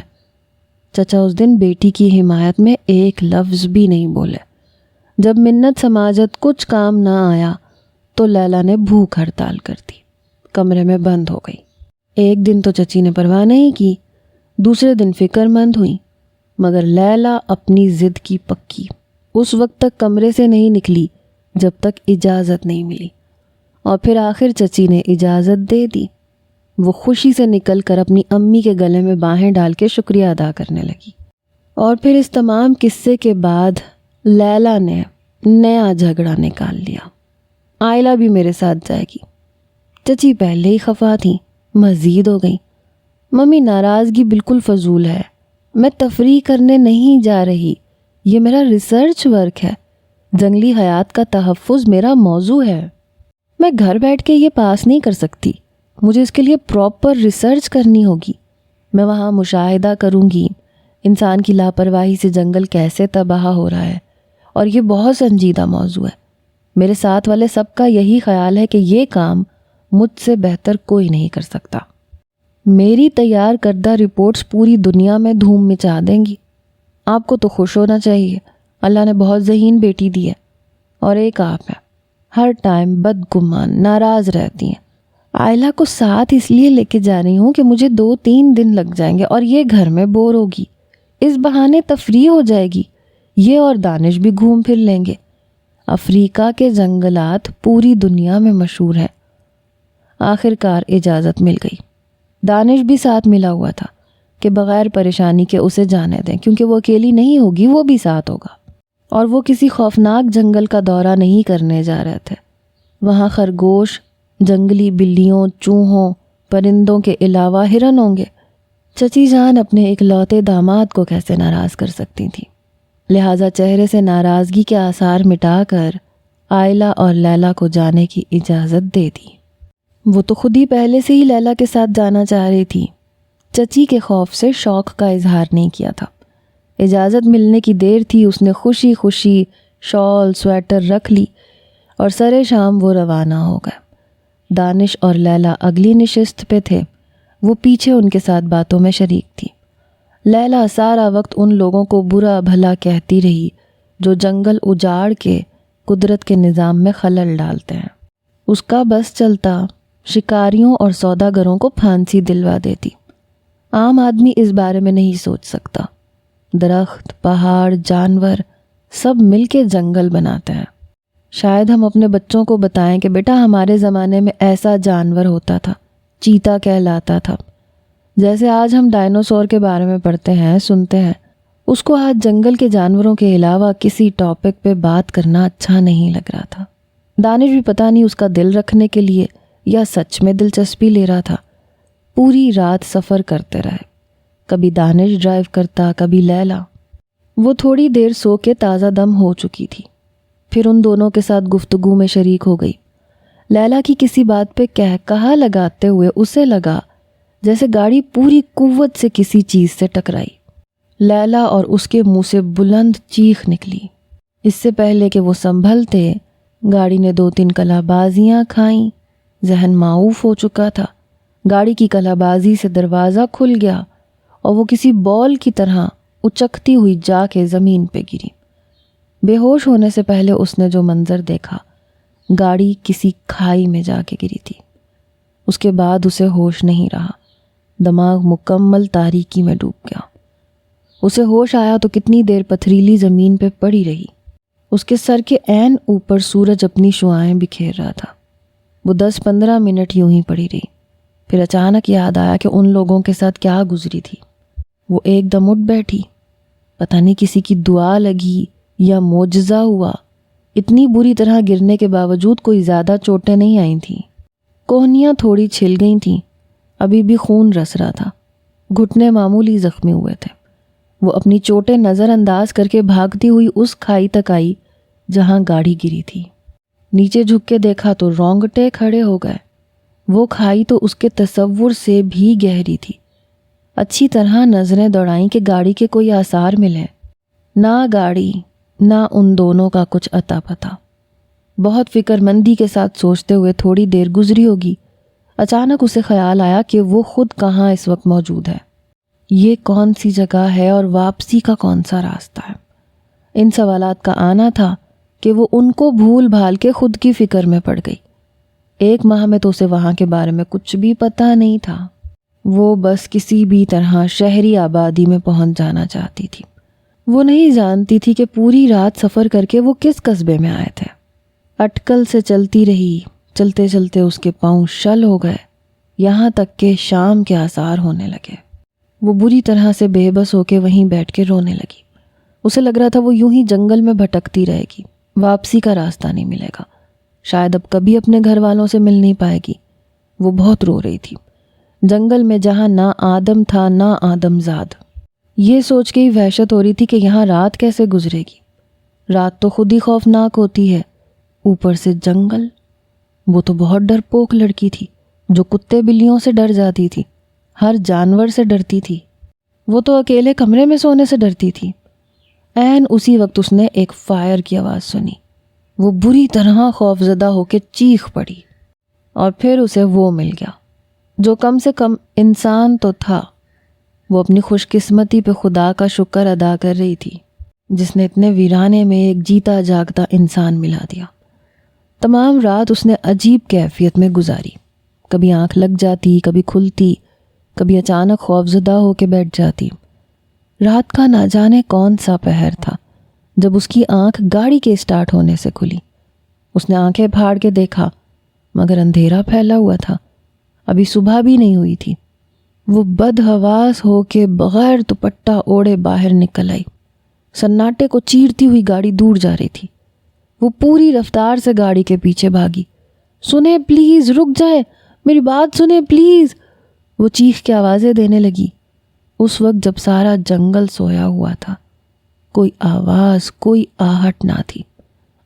چچا اس دن بیٹی کی حمایت میں ایک لفظ بھی نہیں بولے۔ جب منت سماجت کچھ کام نہ آیا تو لیلا نے بھوک ہڑتال کر دی، کمرے میں بند ہو گئی۔ ایک دن تو چچی نے پرواہ نہیں کی، دوسرے دن فکر مند ہوئی، مگر لیلا اپنی ضد کی پکی۔ اس وقت تک کمرے سے نہیں نکلی جب تک اجازت نہیں ملی، اور پھر آخر چچی نے اجازت دے دی۔ وہ خوشی سے نکل کر اپنی امی کے گلے میں باہیں ڈال کے شکریہ ادا کرنے لگی۔ اور پھر اس تمام قصے کے بعد لیلا نے نیا جھگڑا نکال لیا۔ آئلہ بھی میرے ساتھ جائے گی۔ چچی پہلے ہی خفا تھیں، مزید ہو گئی۔ ممی ناراضگی بالکل فضول ہے، میں تفریح کرنے نہیں جا رہی، یہ میرا ریسرچ ورک ہے، جنگلی حیات کا تحفظ میرا موضوع ہے۔ میں گھر بیٹھ کے یہ پاس نہیں کر سکتی، مجھے اس کے لیے پراپر ریسرچ کرنی ہوگی۔ میں وہاں مشاہدہ کروں گی انسان کی لاپرواہی سے جنگل کیسے تباہ ہو رہا ہے، اور یہ بہت سنجیدہ موضوع ہے۔ میرے ساتھ والے سب کا یہی خیال ہے کہ یہ کام مجھ سے بہتر کوئی نہیں کر سکتا۔ میری تیار کردہ رپورٹس پوری دنیا میں دھوم مچا دیں گی۔ آپ کو تو خوش ہونا چاہیے، اللہ نے بہت ذہین بیٹی دی ہے، اور ایک آپ ہے، ہر ٹائم بدگمان ناراض رہتی ہیں۔ آئلہ کو ساتھ اس لیے لے کے جا رہی ہوں کہ مجھے 2-3 دن لگ جائیں گے اور یہ گھر میں بور ہوگی، اس بہانے تفریح ہو جائے گی، یہ اور دانش بھی گھوم پھر لیں گے۔ افریقہ کے جنگلات پوری دنیا میں مشہور ہیں۔ آخر کار اجازت مل گئی۔ دانش بھی ساتھ ملا ہوا تھا کہ بغیر پریشانی کے اسے جانے دیں، کیونکہ وہ اکیلی نہیں ہوگی، وہ بھی ساتھ ہوگا۔ اور وہ کسی خوفناک جنگل کا دورہ نہیں کرنے جا رہے تھے۔ وہاں خرگوش، جنگلی بلیوں، چوہوں، پرندوں کے علاوہ ہرن ہوں گے۔ چچی جان اپنے اکلوتے داماد کو کیسے ناراض کر سکتی تھی؟ لہٰذا چہرے سے ناراضگی کے آثار مٹا کر آئلہ اور لیلا کو جانے کی اجازت دے دی۔ وہ تو خود ہی پہلے سے ہی لیلا کے ساتھ جانا چاہ رہی تھی، چچی کے خوف سے شوق کا اظہار نہیں کیا تھا۔ اجازت ملنے کی دیر تھی، اس نے خوشی خوشی شال سویٹر رکھ لی اور سرے شام وہ روانہ ہو گئے۔ دانش اور لیلا اگلی نشست پہ تھے، وہ پیچھے ان کے ساتھ باتوں میں شریک تھی۔ لیلا سارا وقت ان لوگوں کو برا بھلا کہتی رہی جو جنگل اجاڑ کے قدرت کے نظام میں خلل ڈالتے ہیں۔ اس کا بس چلتا شکاریوں اور سوداگروں کو پھانسی دلوا دیتی۔ عام آدمی اس بارے میں نہیں سوچ سکتا۔ درخت، پہاڑ، جانور سب مل کے جنگل بناتے ہیں۔ شاید ہم اپنے بچوں کو بتائیں کہ بیٹا ہمارے زمانے میں ایسا جانور ہوتا تھا، چیتا کہلاتا تھا۔ جیسے آج ہم ڈائنوسور کے بارے میں پڑھتے ہیں، سنتے ہیں، اس کو آج جنگل کے جانوروں کے علاوہ کسی ٹاپک پہ بات کرنا اچھا نہیں لگ رہا تھا۔ دانش بھی پتہ نہیں اس کا دل رکھنے کے لیے یا سچ میں دلچسپی لے رہا تھا، پوری رات سفر کرتے رہے، کبھی دانش ڈرائیو کرتا، کبھی لیلا۔ وہ تھوڑی دیر سو کے تازہ دم ہو چکی تھی، پھر ان دونوں کے ساتھ گفتگو میں شریک ہو گئی۔ لیلا کی کسی بات پہ کہا لگاتے ہوئے اسے لگا جیسے گاڑی پوری قوت سے کسی چیز سے ٹکرائی۔ لیلا اور اس کے منہ سے بلند چیخ نکلی۔ اس سے پہلے کہ وہ سنبھلتے، گاڑی نے 2-3 کلا بازیاں کھائیں۔ ذہن معوف ہو چکا تھا۔ گاڑی کی کلا بازی سے دروازہ کھل گیا اور وہ کسی بال کی طرح اچکتی ہوئی جا کے زمین پہ گری۔ بے ہوش ہونے سے پہلے اس نے جو منظر دیکھا، گاڑی کسی کھائی میں جا کے گری تھی۔ اس کے بعد اسے ہوش نہیں رہا، دماغ مکمل تاریکی میں ڈوب گیا۔ اسے ہوش آیا تو کتنی دیر پتھریلی زمین پہ پڑی رہی۔ اس کے سر کے عین اوپر سورج اپنی شعاعیں بکھیر رہا تھا۔ وہ 10-15 منٹ یوں ہی پڑی رہی، پھر اچانک یاد آیا کہ ان لوگوں کے ساتھ کیا گزری تھی۔ وہ ایک دم اٹھ بیٹھی، پتہ نہیں کسی کی دعا لگی یا معجزہ ہوا، اتنی بری طرح گرنے کے باوجود کوئی زیادہ چوٹیں نہیں آئی تھیں۔ کوہنیاں تھوڑی چھل گئی تھیں، ابھی بھی خون رس رہا تھا، گھٹنے معمولی زخمی ہوئے تھے۔ وہ اپنی چوٹیں نظر انداز کر کے بھاگتی ہوئی اس کھائی تک آئی جہاں گاڑی گری تھی۔ نیچے جھک کے دیکھا تو رونگٹے کھڑے ہو گئے۔ وہ کھائی تو اس کے تصور سے بھی گہری تھی۔ اچھی طرح نظریں دوڑائیں کہ گاڑی کے کوئی آثار ملے، نہ گاڑی نہ ان دونوں کا کچھ اتا پتا۔ بہت فکر مندی کے ساتھ سوچتے ہوئے تھوڑی دیر گزری ہوگی، اچانک اسے خیال آیا کہ وہ خود کہاں اس وقت موجود ہے، یہ کون سی جگہ ہے اور واپسی کا کون سا راستہ ہے۔ ان سوالات کا آنا تھا کہ وہ ان کو بھول بھال کے خود کی فکر میں پڑ گئی۔ 1 ماہ میں تو اسے وہاں کے بارے میں کچھ بھی پتہ نہیں تھا۔ وہ بس کسی بھی طرح شہری آبادی میں پہنچ جانا چاہتی تھی۔ وہ نہیں جانتی تھی کہ پوری رات سفر کر کے وہ کس قصبے میں آئے تھے۔ اٹکل سے چلتی رہی، چلتے چلتے اس کے پاؤں شل ہو گئے، یہاں تک کہ شام کے آثار ہونے لگے۔ وہ بری طرح سے بے بس ہو کے وہیں بیٹھ کے رونے لگی۔ اسے لگ رہا تھا وہ یوں ہی جنگل میں بھٹکتی رہے گی، واپسی کا راستہ نہیں ملے گا، شاید اب کبھی اپنے گھر والوں سے مل نہیں پائے گی۔ وہ بہت رو رہی تھی، جنگل میں جہاں نہ آدم تھا نہ آدم زاد۔ یہ سوچ کے ہی وحشت ہو رہی تھی کہ یہاں رات کیسے گزرے گی۔ رات تو خود ہی خوفناک ہوتی ہے، اوپر سے جنگل۔ وہ تو بہت ڈرپوک لڑکی تھی، جو کتے بلیوں سے ڈر جاتی تھی، ہر جانور سے ڈرتی تھی۔ وہ تو اکیلے کمرے میں سونے سے ڈرتی تھی۔ عین اسی وقت اس نے ایک فائر کی آواز سنی۔ وہ بری طرح خوفزدہ ہو کے چیخ پڑی، اور پھر اسے وہ مل گیا جو کم سے کم انسان تو تھا۔ وہ اپنی خوش قسمتی پہ خدا کا شکر ادا کر رہی تھی جس نے اتنے ویرانے میں ایک جیتا جاگتا انسان ملا دیا۔ تمام رات اس نے عجیب کیفیت میں گزاری، کبھی آنکھ لگ جاتی، کبھی کھلتی، کبھی اچانک خوفزدہ ہو کے بیٹھ جاتی۔ رات کا نہ جانے کون سا پہر تھا جب اس کی آنکھ گاڑی کے اسٹارٹ ہونے سے کھلی۔ اس نے آنکھیں پھاڑ کے دیکھا، مگر اندھیرا پھیلا ہوا تھا، ابھی صبح بھی نہیں ہوئی تھی۔ وہ بدحواس ہو کے بغیر دوپٹہ اوڑے باہر نکل آئی۔ سناٹے کو چیرتی ہوئی گاڑی دور جا رہی تھی۔ وہ پوری رفتار سے گاڑی کے پیچھے بھاگی۔ سنیں پلیز، رک جائے، میری بات سنیں پلیز، وہ چیخ کے آوازیں دینے لگی۔ اس وقت جب سارا جنگل سویا ہوا تھا، کوئی آواز، کوئی آہٹ نہ تھی۔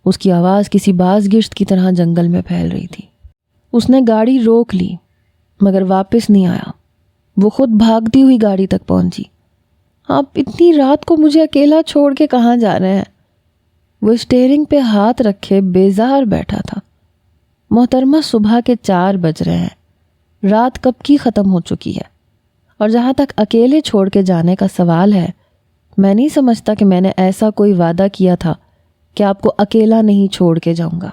اس کی آواز کسی باز گشت کی طرح جنگل میں پھیل رہی تھی۔ اس نے گاڑی روک لی، مگر واپس نہیں آیا۔ وہ خود بھاگتی ہوئی گاڑی تک پہنچی۔ آپ اتنی رات کو مجھے اکیلا چھوڑ کے کہاں جا رہے ہیں؟ وہ اسٹیئرنگ پہ ہاتھ رکھے بیزار بیٹھا تھا۔ محترمہ، صبح کے 4 بج رہے ہیں، رات کب کی ختم ہو چکی ہے، اور جہاں تک اکیلے چھوڑ کے جانے کا سوال ہے، میں نہیں سمجھتا کہ میں نے ایسا کوئی وعدہ کیا تھا کہ آپ کو اکیلا نہیں چھوڑ کے جاؤں گا۔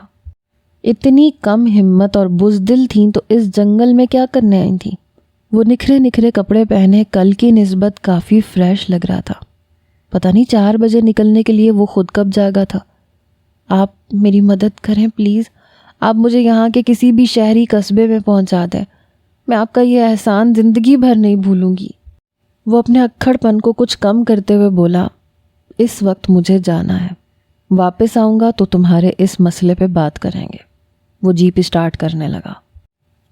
اتنی کم ہمت اور بزدل تھیں تو اس جنگل میں کیا کرنے آئی تھیں؟ وہ نکھرے نکھرے کپڑے پہنے کل کی نسبت کافی فریش لگ رہا تھا۔ پتہ نہیں 4 بجے نکلنے کے لیے وہ خود کب جاگا تھا۔ آپ میری مدد کریں پلیز، آپ مجھے یہاں کے کسی بھی شہری قصبے میں پہنچا دیں، میں آپ کا یہ احسان زندگی بھر نہیں بھولوں گی۔ وہ اپنے اکھڑ پن کو کچھ کم کرتے ہوئے بولا، اس وقت مجھے جانا ہے، واپس آؤں گا تو تمہارے اس مسئلے پہ بات کریں گے۔ وہ جیپ اسٹارٹ کرنے لگا۔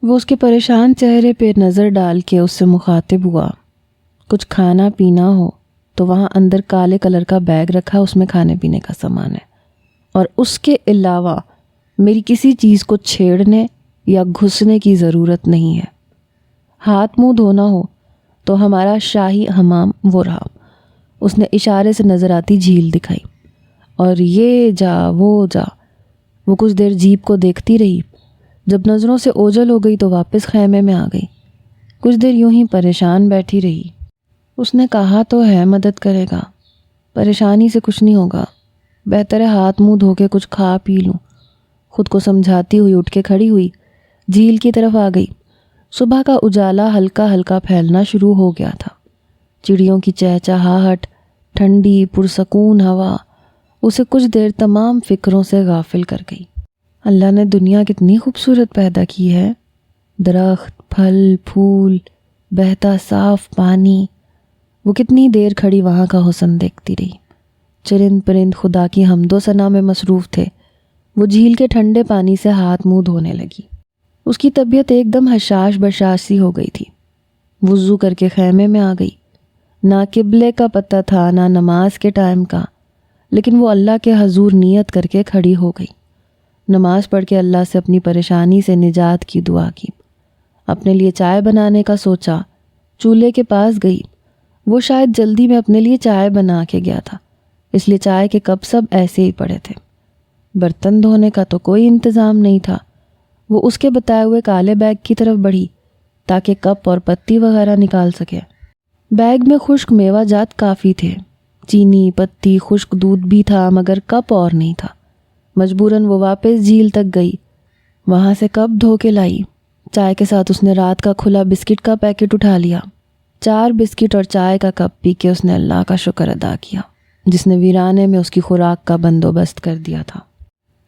وہ اس کے پریشان چہرے پہ نظر ڈال کے اس سے مخاطب ہوا۔ کچھ کھانا پینا ہو تو وہاں اندر کالے کلر کا بیگ رکھا، اس میں کھانے پینے کا سامان ہے، اور اس کے علاوہ میری کسی چیز کو چھیڑنے یا گھسنے کی ضرورت نہیں ہے۔ ہاتھ منہ دھونا ہو تو ہمارا شاہی حمام وہ رہا۔ اس نے اشارے سے نظر آتی جھیل دکھائی، اور یہ جا وہ جا۔ وہ کچھ دیر جیپ کو دیکھتی رہی، جب نظروں سے اوجھل ہو گئی تو واپس خیمے میں آ گئی۔ کچھ دیر یوں ہی پریشان بیٹھی رہی۔ اس نے کہا تو ہے مدد کرے گا، پریشانی سے کچھ نہیں ہوگا، بہتر ہے ہاتھ منہ دھو کے کچھ کھا پی لوں۔ خود کو سمجھاتی ہوئی اٹھ کے کھڑی ہوئی، جھیل کی طرف آ گئی۔ صبح کا اجالا ہلکا ہلکا پھیلنا شروع ہو گیا تھا۔ چڑیوں کی چہچہاہٹ، ٹھنڈی پرسکون ہوا اسے کچھ دیر تمام فکروں سے غافل کر گئی۔ اللہ نے دنیا کتنی خوبصورت پیدا کی ہے، درخت، پھل، پھول، بہتا صاف پانی۔ وہ کتنی دیر کھڑی وہاں کا حسن دیکھتی رہی۔ چرند پرند خدا کی حمد و ثنا میں مصروف تھے۔ وہ جھیل کے ٹھنڈے پانی سے ہاتھ منہ دھونے لگی۔ اس کی طبیعت ایک دم حشاش بشاش سی ہو گئی تھی۔ وضو کر کے خیمے میں آ گئی۔ نہ قبلے کا پتہ تھا نہ نماز کے ٹائم کا، لیکن وہ اللہ کے حضور نیت کر کے کھڑی ہو گئی۔ نماز پڑھ کے اللہ سے اپنی پریشانی سے نجات کی دعا کی۔ اپنے لیے چائے بنانے کا سوچا، چولہے کے پاس گئی۔ وہ شاید جلدی میں اپنے لیے چائے بنا کے گیا تھا، اس لیے چائے کے کپ سب ایسے ہی پڑے تھے۔ برتن دھونے کا تو کوئی انتظام نہیں تھا۔ وہ اس کے بتائے ہوئے کالے بیگ کی طرف بڑھی تاکہ کپ اور پتی وغیرہ نکال سکے۔ بیگ میں خشک میوہ جات کافی تھے، چینی، پتی، خشک دودھ بھی تھا، مگر کپ اور نہیں تھا۔ مجبوراً وہ واپس جھیل تک گئی، وہاں سے کپ دھو کے لائی۔ چائے کے ساتھ اس نے رات کا کھلا بسکٹ کا پیکٹ اٹھا لیا۔ 4 بسکٹ اور چائے کا کپ پی کے اس نے اللہ کا شکر ادا کیا، جس نے ویرانے میں اس کی خوراک کا بندوبست کر دیا تھا۔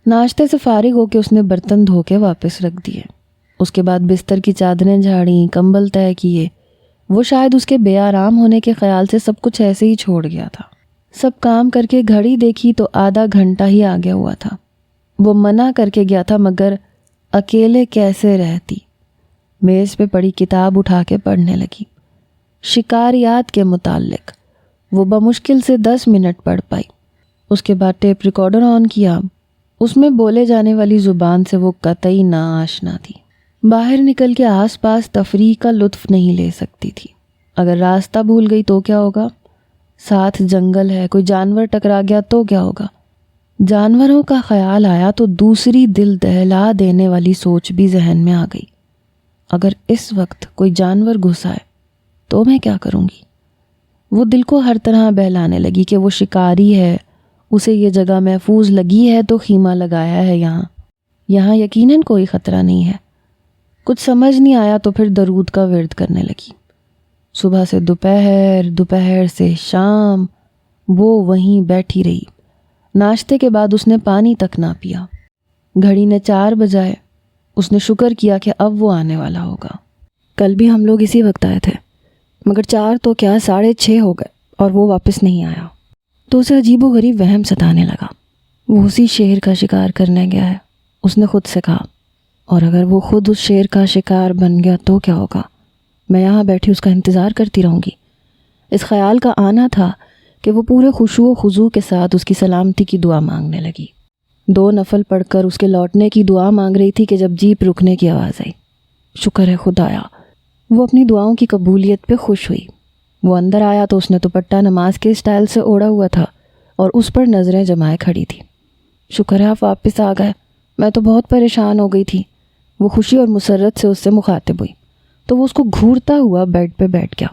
ناشتے سے فارغ ہو کے اس نے برتن دھو کے واپس رکھ دیے۔ اس کے بعد بستر کی چادریں جھاڑیں، کمبل طے کیے۔ وہ شاید اس کے بے آرام ہونے کے خیال سے سب کچھ ایسے ہی چھوڑ گیا تھا۔ سب کام کر کے گھڑی دیکھی تو آدھا گھنٹہ ہی آگیا ہوا تھا۔ وہ منع کر کے گیا تھا، مگر اکیلے کیسے رہتی۔ میز پہ پڑی کتاب اٹھا کے پڑھنے لگی۔ شکاریات کے متعلق وہ بمشکل سے 10 منٹ پڑھ پائی۔ اس کے بعد ٹیپ ریکارڈر آن کیا۔ اس میں بولے جانے والی زبان سے وہ قطعی ناآشنا تھی۔ باہر نکل کے آس پاس تفریح کا لطف نہیں لے سکتی تھی۔ اگر راستہ بھول گئی تو کیا ہوگا؟ ساتھ جنگل ہے، کوئی جانور ٹکرا گیا تو کیا ہوگا؟ جانوروں کا خیال آیا تو دوسری دل دہلا دینے والی سوچ بھی ذہن میں آ گئی۔ اگر اس وقت کوئی جانور گھس آئے تو میں کیا کروں گی؟ وہ دل کو ہر طرح بہلانے لگی کہ وہ شکاری ہے، اسے یہ جگہ محفوظ لگی ہے تو خیمہ لگایا ہے یہاں یقیناً کوئی خطرہ نہیں ہے۔ کچھ سمجھ نہیں آیا تو پھر درود کا ورد کرنے لگی۔ صبح سے دوپہر، دوپہر سے شام وہ وہیں بیٹھی رہی۔ ناشتے کے بعد اس نے پانی تک نہ پیا۔ گھڑی نے 4 بجائے۔ اس نے شکر کیا کہ اب وہ آنے والا ہوگا۔ کل بھی ہم لوگ اسی وقت آئے تھے، مگر 4 تو کیا 6:30 ہو گئے اور وہ واپس نہیں آیا۔ تو اسے عجیب و غریب وہم ستانے لگا۔ وہ اسی شیر کا شکار کرنے گیا ہے، اس نے خود سے کہا، اور اگر وہ خود اس شیر کا شکار بن گیا تو کیا ہوگا؟ میں یہاں بیٹھی اس کا انتظار کرتی رہوں گی۔ اس خیال کا آنا تھا کہ وہ پورے خشوع و خضوع کے ساتھ اس کی سلامتی کی دعا مانگنے لگی۔ 2 نفل پڑھ کر اس کے لوٹنے کی دعا مانگ رہی تھی کہ جب جیپ رکنے کی آواز آئی۔ شکر ہے خدایا، وہ اپنی دعاؤں کی قبولیت پہ خوش ہوئی۔ وہ اندر آیا تو اس نے دوپٹہ نماز کے اسٹائل سے اوڑھا ہوا تھا اور اس پر نظریں جمائے کھڑی تھی۔ شکر ہے آپ واپس آ گئے، میں تو بہت پریشان ہو گئی تھی۔ وہ خوشی اور مسرت سے اس سے مخاطب ہوئی تو وہ اس کو گھورتا ہوا بیڈ پہ بیٹھ گیا۔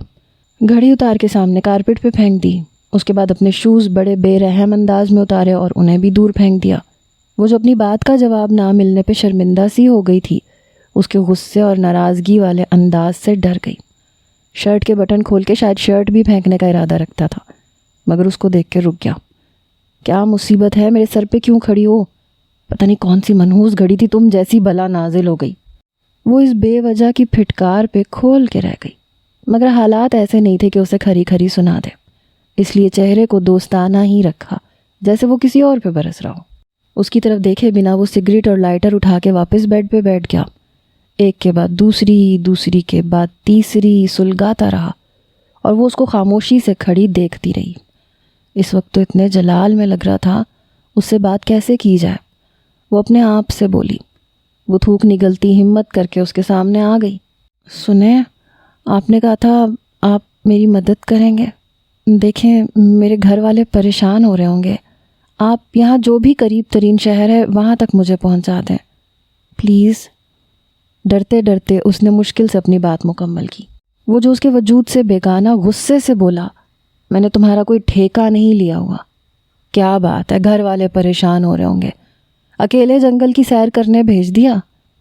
گھڑی اتار کے سامنے کارپیٹ پہ پھینک دی۔ اس کے بعد اپنے شوز بڑے بے رحم انداز میں اتارے اور انہیں بھی دور پھینک دیا۔ وہ جو اپنی بات کا جواب نہ ملنے پہ شرمندہ سی ہو گئی تھی، اس کے غصے اور ناراضگی والے انداز سے ڈر گئی۔ شرٹ کے بٹن کھول کے شاید شرٹ بھی پھینکنے کا ارادہ رکھتا تھا، مگر اس کو دیکھ کے رک گیا۔ کیا مصیبت ہے، میرے سر پہ کیوں کھڑی ہو؟ پتہ نہیں کون سی منحوس گھڑی تھی تم جیسی بلا نازل ہو گئی۔ وہ اس بے وجہ کی پھٹکار پہ کھول کے رہ گئی، مگر حالات ایسے نہیں تھے کہ اسے کھری کھری سنا دے، اس لیے چہرے کو دوستانہ ہی رکھا جیسے وہ کسی اور پہ برس رہا ہو۔ اس کی طرف دیکھے بنا وہ سگریٹ اور لائٹر اٹھا کے واپس بیڈ پہ بیٹھ گیا۔ ایک کے بعد دوسری، دوسری کے بعد تیسری سلگاتا رہا اور وہ اس کو خاموشی سے کھڑی دیکھتی رہی۔ اس وقت تو اتنے جلال میں لگ رہا تھا اس سے بات کیسے کی جائے۔ وہ اپنے آپ سے بولی۔ وہ تھوک نگلتی ہمت کر کے اس کے سامنے آ گئی۔ سنیں، آپ نے کہا تھا آپ میری مدد کریں گے۔ دیکھیں میرے گھر والے پریشان ہو رہے ہوں گے، آپ یہاں جو بھی قریب ترین شہر ہے وہاں تک مجھے پہنچا دیں پلیز۔ ڈرتے ڈرتے اس نے مشکل سے اپنی بات مکمل کی۔ وہ جو اس کے وجود سے بیگانہ غصے سے بولا، میں نے تمہارا کوئی ٹھیکہ نہیں لیا ہوا۔ کیا بات ہے، گھر والے پریشان ہو رہے ہوں گے، اکیلے جنگل کی سیر کرنے بھیج دیا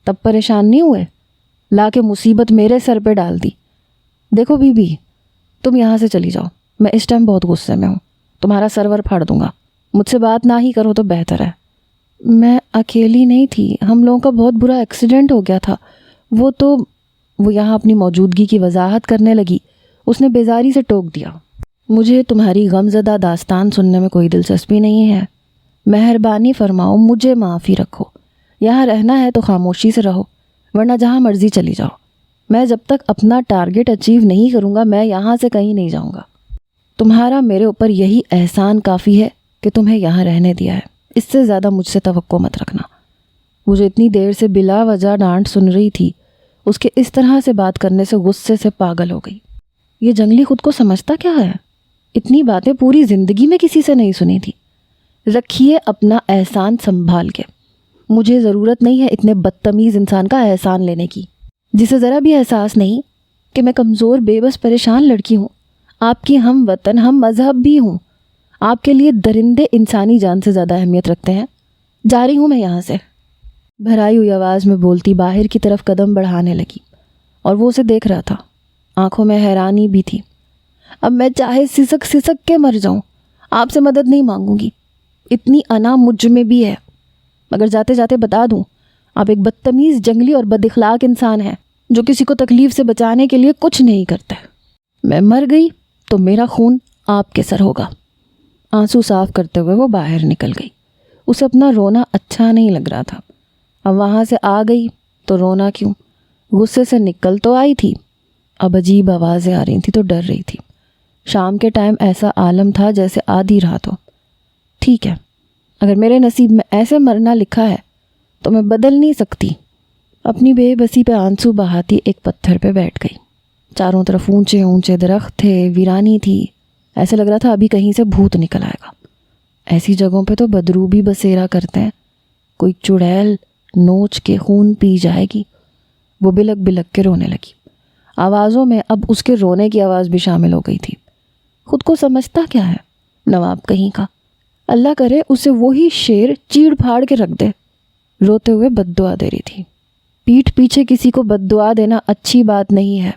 تب پریشان نہیں ہوئے، لا کے مصیبت میرے سر پہ ڈال دی۔ دیکھو بی بی، تم یہاں سے چلی جاؤ، میں اس ٹائم بہت غصے میں ہوں، تمہارا سرور پھاڑ دوں گا، مجھ سے بات نہ ہی کرو تو بہتر ہے۔ میں اکیلی نہیں تھی، ہم لوگوں کا بہت برا ایکسیڈنٹ ہو گیا تھا۔ وہ یہاں اپنی موجودگی کی وضاحت کرنے لگی۔ اس نے بیزاری سے ٹوک دیا، مجھے تمہاری غمزدہ داستان سننے میں کوئی دلچسپی نہیں ہے، مہربانی فرماؤ مجھے معافی رکھو، یہاں رہنا ہے تو خاموشی سے رہو ورنہ جہاں مرضی چلی جاؤ، میں جب تک اپنا ٹارگٹ اچیو نہیں کروں گا میں یہاں سے کہیں نہیں جاؤں گا۔ تمہارا میرے اوپر یہی احسان کافی ہے کہ تمہیں یہاں رہنے دیا ہے، اس سے زیادہ مجھ سے توقع مت رکھنا۔ وہ جو اتنی دیر سے بلا وجہ ڈانٹ سن رہی تھی، اس کے اس طرح سے بات کرنے سے غصے سے پاگل ہو گئی۔ یہ جنگلی خود کو سمجھتا کیا ہے؟ اتنی باتیں پوری زندگی میں کسی سے نہیں سنی تھی۔ رکھیے اپنا احسان سنبھال کے، مجھے ضرورت نہیں ہے اتنے بدتمیز انسان کا احسان لینے کی، جسے ذرا بھی احساس نہیں کہ میں کمزور بے بس پریشان لڑکی ہوں، آپ کی ہم وطن ہم مذہب بھی ہوں، آپ کے لیے درندے انسانی جان سے زیادہ اہمیت رکھتے ہیں۔ جا رہی ہوں میں یہاں سے، بھرائی ہوئی آواز میں بولتی باہر کی طرف قدم بڑھانے لگی، اور وہ اسے دیکھ رہا تھا، آنکھوں میں حیرانی بھی تھی۔ اب میں چاہے سسک سسک کے مر جاؤں، آپ سے مدد نہیں مانگوں گی، اتنی انا مجھ میں بھی ہے، مگر جاتے جاتے بتا دوں آپ ایک بدتمیز جنگلی اور بد اخلاق انسان ہیں جو کسی کو تکلیف سے بچانے کے لیے کچھ نہیں کرتا۔ میں مر گئی تو میرا خون آپ کے سر ہوگا۔ آنسو صاف کرتے ہوئے وہ باہر نکل گئی۔ اسے اپنا رونا اچھا نہیں لگ رہا تھا، اب وہاں سے آ گئی تو رونا کیوں، غصے سے نکل تو آئی تھی، اب عجیب آوازیں آ رہی تھیں تو ڈر رہی تھی۔ شام کے ٹائم ایسا عالم تھا جیسے آدھی رات ہو۔ ٹھیک ہے، اگر میرے نصیب میں ایسے مرنا لکھا ہے تو میں بدل نہیں سکتی۔ اپنی بے بسی پہ آنسو بہاتی ایک پتھر پہ بیٹھ گئی۔ چاروں طرف اونچے اونچے درخت تھے، ویرانی تھی، ایسے لگ رہا تھا ابھی کہیں سے بھوت نکل آئے گا۔ ایسی جگہوں پہ تو بدرو بھی بسیرا کرتے ہیں، کوئی چڑیل نوچ کے خون پی جائے گی۔ وہ بلک بلک کے رونے لگی، آوازوں میں اب اس کے رونے کی آواز بھی شامل ہو گئی تھی۔ خود کو سمجھتا کیا ہے نواب کہیں کا، اللہ کرے اسے وہی شیر چیڑ پھاڑ کے رکھ دے۔ روتے ہوئے بد دعا دے رہی تھی۔ پیٹھ پیچھے کسی کو بد دعا دینا اچھی بات نہیں ہے۔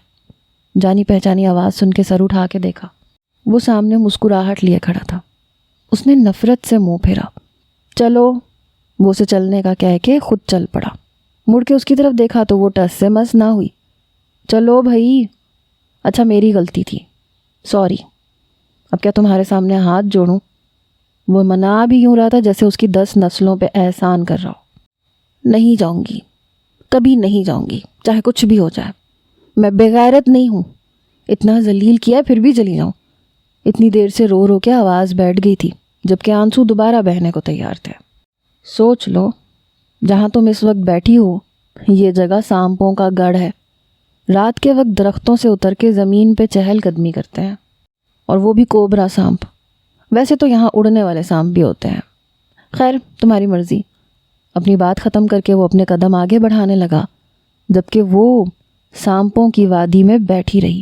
جانی پہچانی آواز سن کے سر اٹھا کے دیکھا، وہ سامنے مسکراہٹ لیے کھڑا تھا۔ اس نے نفرت سے منہ پھیرا۔ چلو، وہ اسے چلنے کا کہہ کے خود چل پڑا۔ مڑ کے اس کی طرف دیکھا تو وہ ٹس سے مس نہ ہوئی۔ چلو بھائی، اچھا میری غلطی تھی، سوری، اب کیا تمہارے سامنے ہاتھ جوڑوں؟ وہ منا بھی یوں رہا تھا جیسے اس کی 10 نسلوں پہ احسان کر رہا ہو۔ نہیں جاؤں گی، کبھی نہیں جاؤں گی، چاہے کچھ بھی ہو جائے، میں بغیرت نہیں ہوں، اتنا ذلیل کیا پھر بھی چلی جاؤں۔ اتنی دیر سے رو رو کے آواز بیٹھ گئی تھی جبکہ آنسو دوبارہ بہنے کو تیار تھے۔ سوچ لو، جہاں تم اس وقت بیٹھی ہو یہ جگہ سانپوں کا گڑھ ہے، رات کے وقت درختوں سے اتر کے زمین پہ چہل قدمی کرتے ہیں، اور وہ بھی کوبرا سانپ۔ ویسے تو یہاں اڑنے والے سانپ بھی ہوتے ہیں، خیر تمہاری مرضی۔ اپنی بات ختم کر کے وہ اپنے قدم آگے بڑھانے لگا، جبکہ وہ سانپوں کی وادی میں بیٹھی رہی۔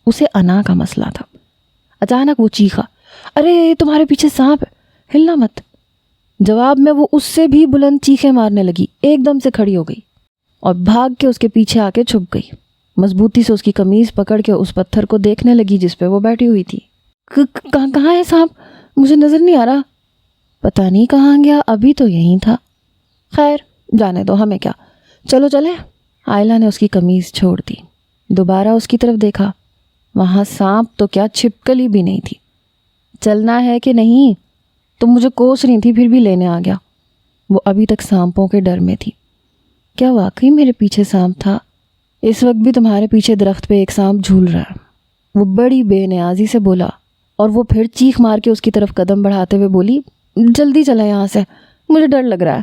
اسے انا کا مسئلہ تھا۔ اچانک وہ چیخا، ارے تمہارے پیچھے سانپ ہے، ہلنا مت۔ جواب میں وہ اس سے بھی بلند چیخیں مارنے لگی، ایک دم سے کھڑی ہو گئی اور بھاگ کے اس کے پیچھے آ کے چھپ گئی۔ مضبوطی سے اس کی قمیض پکڑ کے اس پتھر کو دیکھنے لگی جس پہ وہ بیٹھی ہوئی تھی۔ کہاں ہے سانپ؟ مجھے نظر نہیں آ رہا۔ پتہ نہیں کہاں گیا، ابھی تو یہیں تھا۔ خیر جانے دو، ہمیں کیا، چلو چلیں۔ آئلہ نے اس کی قمیض چھوڑ دی، دوبارہ اس کی طرف دیکھا، وہاں سانپ تو کیا چھپکلی بھی نہیں تھی۔ چلنا ہے کہ نہیں؟ تم مجھے کوس رہی تھی پھر بھی لینے آ گیا۔ وہ ابھی تک سانپوں کے ڈر میں تھی۔ کیا واقعی میرے پیچھے سانپ تھا؟ اس وقت بھی تمہارے پیچھے درخت پہ ایک سانپ جھول رہا ہے، وہ بڑی بے نیازی سے بولا، اور وہ پھر چیخ مار کے اس کی طرف قدم بڑھاتے ہوئے بولی، جلدی چلیں یہاں سے، مجھے ڈر لگ رہا ہے۔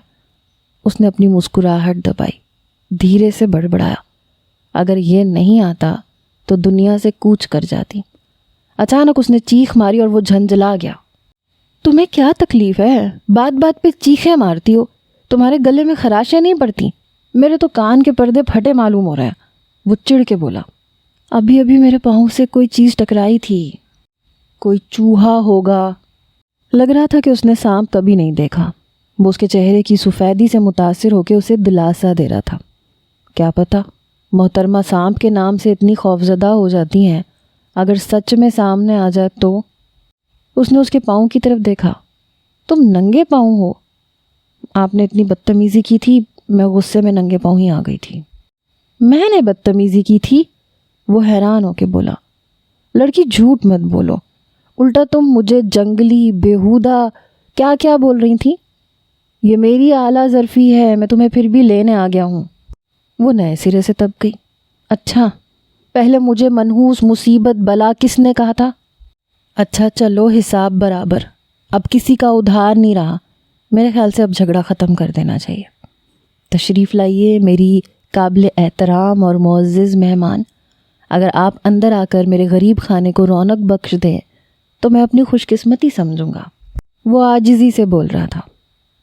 اس نے اپنی مسکراہٹ دبائی، دھیرے سے بڑبڑایا، اگر یہ نہیں آتا تو دنیا سے کوچ کر جاتی۔ اچانک اس نے چیخ ماری اور وہ جھنجھلا گیا۔ تمہیں کیا تکلیف ہے؟ بات بات پہ چیخیں مارتی ہو، تمہارے گلے میں خراشیں نہیں پڑتی؟ میرے تو کان کے پردے پھٹے معلوم ہو رہے ہیں، وہ چڑ کے بولا۔ ابھی ابھی میرے پاؤں سے کوئی چیز ٹکرائی تھی، کوئی چوہا ہوگا۔ لگ رہا تھا کہ اس نے سانپ کبھی نہیں دیکھا۔ وہ اس کے چہرے کی سفیدی سے متاثر ہو کے اسے دلاسا دے رہا تھا۔ کیا پتہ محترمہ سانپ کے نام سے اتنی خوفزدہ ہو جاتی ہیں، اگر سچ میں سامنے آ جائے تو۔ اس نے اس کے پاؤں کی طرف دیکھا۔ تم ننگے پاؤں ہو؟ آپ نے اتنی بدتمیزی کی تھی، میں غصے میں ننگے پاؤں ہی آ گئی تھی۔ میں نے بدتمیزی کی تھی؟ وہ حیران ہو کے بولا۔ لڑکی جھوٹ مت بولو، الٹا تم مجھے جنگلی، بیہودہ کیا کیا بول رہی تھی۔ یہ میری اعلیٰ ظرفی ہے، میں تمہیں پھر بھی لینے آ گیا ہوں۔ وہ نئے سرے سے تب گئی۔ اچھا، پہلے مجھے منحوس، مصیبت، بلا کس نے کہا تھا؟ اچھا چلو حساب برابر، اب کسی کا ادھار نہیں رہا۔ میرے خیال سے اب جھگڑا ختم کر دینا چاہیے۔ تشریف لائیے میری قابل احترام اور معزز مہمان، اگر آپ اندر آ کر میرے غریب خانے کو رونق بخش دیں تو میں اپنی خوش قسمتی سمجھوں گا۔ وہ عاجزی سے بول رہا تھا۔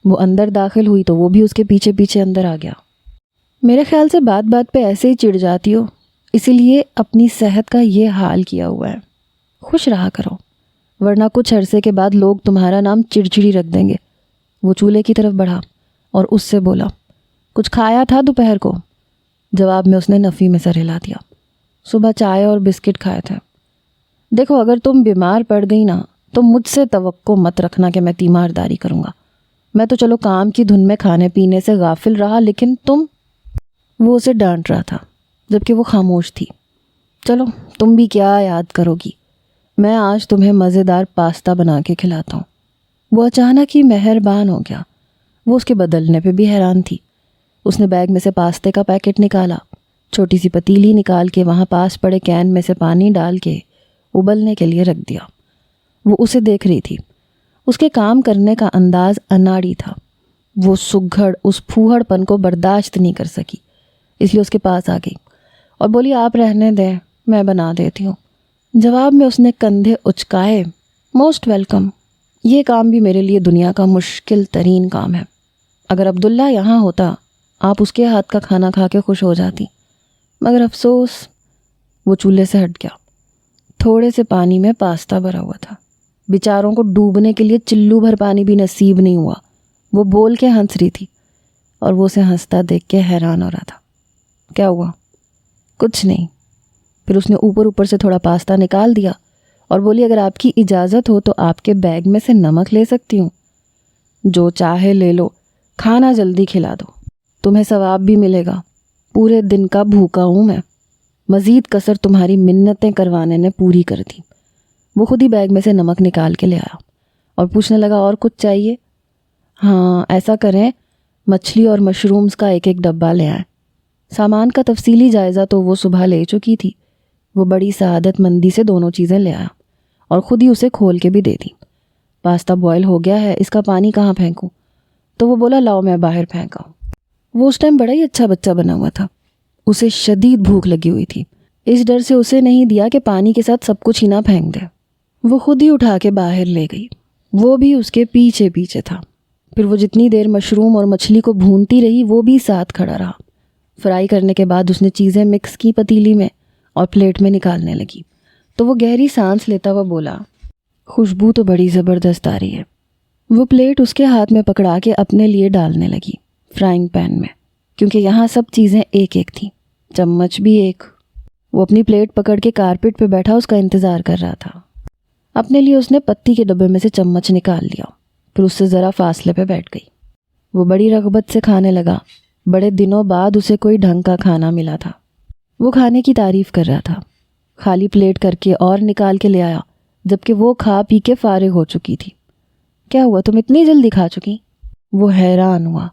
وہ اندر داخل ہوئی تو وہ بھی اس کے پیچھے پیچھے اندر آ گیا۔ میرے خیال سے بات بات پہ ایسے ہی چڑ جاتی ہو، اسی لیے اپنی صحت کا یہ حال کیا ہوا ہے۔ خوش رہا کرو، ورنہ کچھ عرصے کے بعد لوگ تمہارا نام چڑچڑی رکھ دیں گے۔ وہ چولہے کی طرف بڑھا اور اس سے بولا، کچھ کھایا تھا دوپہر کو؟ جواب میں اس نے نفی میں سر ہلا دیا۔ صبح چائے اور بسکٹ کھائے تھے۔ دیکھو اگر تم بیمار پڑ گئی نا تو مجھ سے توقع مت رکھنا کہ میں تیمارداری کروں گا۔ میں تو چلو کام کی دھن میں کھانے پینے سے غافل رہا، لیکن تم… وہ اسے ڈانٹ رہا تھا جبکہ وہ خاموش تھی۔ چلو تم بھی کیا یاد کرو گی، میں آج تمہیں مزیدار پاستا بنا کے کھلاتا ہوں۔ وہ اچانک ہی مہربان ہو گیا۔ وہ اس کے بدلنے پہ بھی حیران تھی۔ اس نے بیگ میں سے پاستے کا پیکٹ نکالا، چھوٹی سی پتیلی نکال کے وہاں پاس پڑے کین میں سے پانی ڈال کے ابلنے کے لیے رکھ دیا۔ وہ اسے دیکھ رہی تھی۔ اس کے کام کرنے کا انداز اناڑی تھا۔ وہ سگھڑ اس پھوہڑ پن کو برداشت نہیں کر سکی، اس لیے اس کے پاس آ گئی اور بولی، آپ رہنے دیں، میں بنا دیتی ہوں۔ جواب میں اس نے کندھے اچکائے، موسٹ ویلکم۔ یہ کام بھی میرے لیے دنیا کا مشکل ترین کام ہے۔ اگر عبداللہ یہاں ہوتا آپ اس کے ہاتھ کا کھانا کھا کے خوش ہو جاتی، مگر افسوس۔ وہ چولہے سے ہٹ گیا۔ تھوڑے سے پانی میں پاستا بھرا ہوا تھا، بیچاروں کو ڈوبنے کے لیے چلو بھر پانی بھی نصیب نہیں ہوا۔ وہ بول کے ہنس رہی تھی اور وہ اسے ہنستا دیکھ کے حیران ہو رہا تھا۔ کیا ہوا؟ کچھ نہیں۔ پھر اس نے اوپر سے تھوڑا پاستا نکال دیا اور بولی، اگر آپ کی اجازت ہو تو آپ کے بیگ میں سے نمک لے سکتی ہوں؟ جو چاہے لے لو، کھانا جلدی کھلا دو، تمہیں ثواب بھی ملے گا۔ پورے دن کا بھوکا ہوں میں، مزید کسر تمہاری منتیں کروانے نے پوری کر دی۔ وہ خود ہی بیگ میں سے نمک نکال کے لے آیا اور پوچھنے لگا، اور کچھ چاہیے؟ ہاں ایسا کریں، مچھلی اور مشرومز کا ایک ڈبہ لے آئیں۔ سامان کا تفصیلی جائزہ تو وہ صبح لے چکی تھی۔ وہ بڑی سعادت مندی سے دونوں چیزیں لے آیا اور خود ہی اسے کھول کے بھی دے دی۔ پاستا بوائل ہو گیا ہے، اس کا پانی کہاں پھینکوں؟ تو وہ بولا، لاؤ میں باہر پھینکا ہوں۔ وہ اس ٹائم بڑا ہی اچھا بچہ بنا ہوا تھا۔ اسے شدید بھوک لگی ہوئی تھی، اس ڈر سے اسے نہیں دیا کہ پانی کے ساتھ سب کچھ ہی نہ پھینک دے۔ وہ خود ہی اٹھا کے باہر لے گئی، وہ بھی اس کے پیچھے پیچھے تھا۔ پھر وہ جتنی دیر مشروم اور مچھلی کو بھونتی رہی وہ بھی ساتھ کھڑا رہا۔ فرائی کرنے کے بعد اس نے چیزیں مکس کی پتیلی میں اور پلیٹ میں نکالنے لگی تو وہ گہری سانس لیتا ہوا بولا، خوشبو تو بڑی زبردست آ رہی ہے۔ وہ پلیٹ اس کے ہاتھ میں پکڑا کے اپنے لیے ڈالنے لگی فرائنگ پین میں، کیونکہ یہاں سب چیزیں ایک ایک تھیں، چمچ بھی ایک۔ وہ اپنی پلیٹ پکڑ کے کارپیٹ پہ بیٹھا اس کا انتظار کر رہا تھا۔ اپنے لیے اس نے پتی کے ڈبے میں سے چمچ نکال لیا، پھر اس سے ذرا فاصلے پہ بیٹھ گئی۔ وہ بڑی رغبت سے کھانے لگا۔ بڑے دنوں بعد اسے کوئی ڈھنگ کا کھانا ملا تھا۔ وہ کھانے کی تعریف کر رہا تھا، خالی پلیٹ کر کے اور نکال کے لے آیا جبکہ وہ کھا پی کے فارغ ہو چکی تھی۔ کیا ہوا، تم اتنی جلدی کھا چکی؟ وہ حیران ہوا۔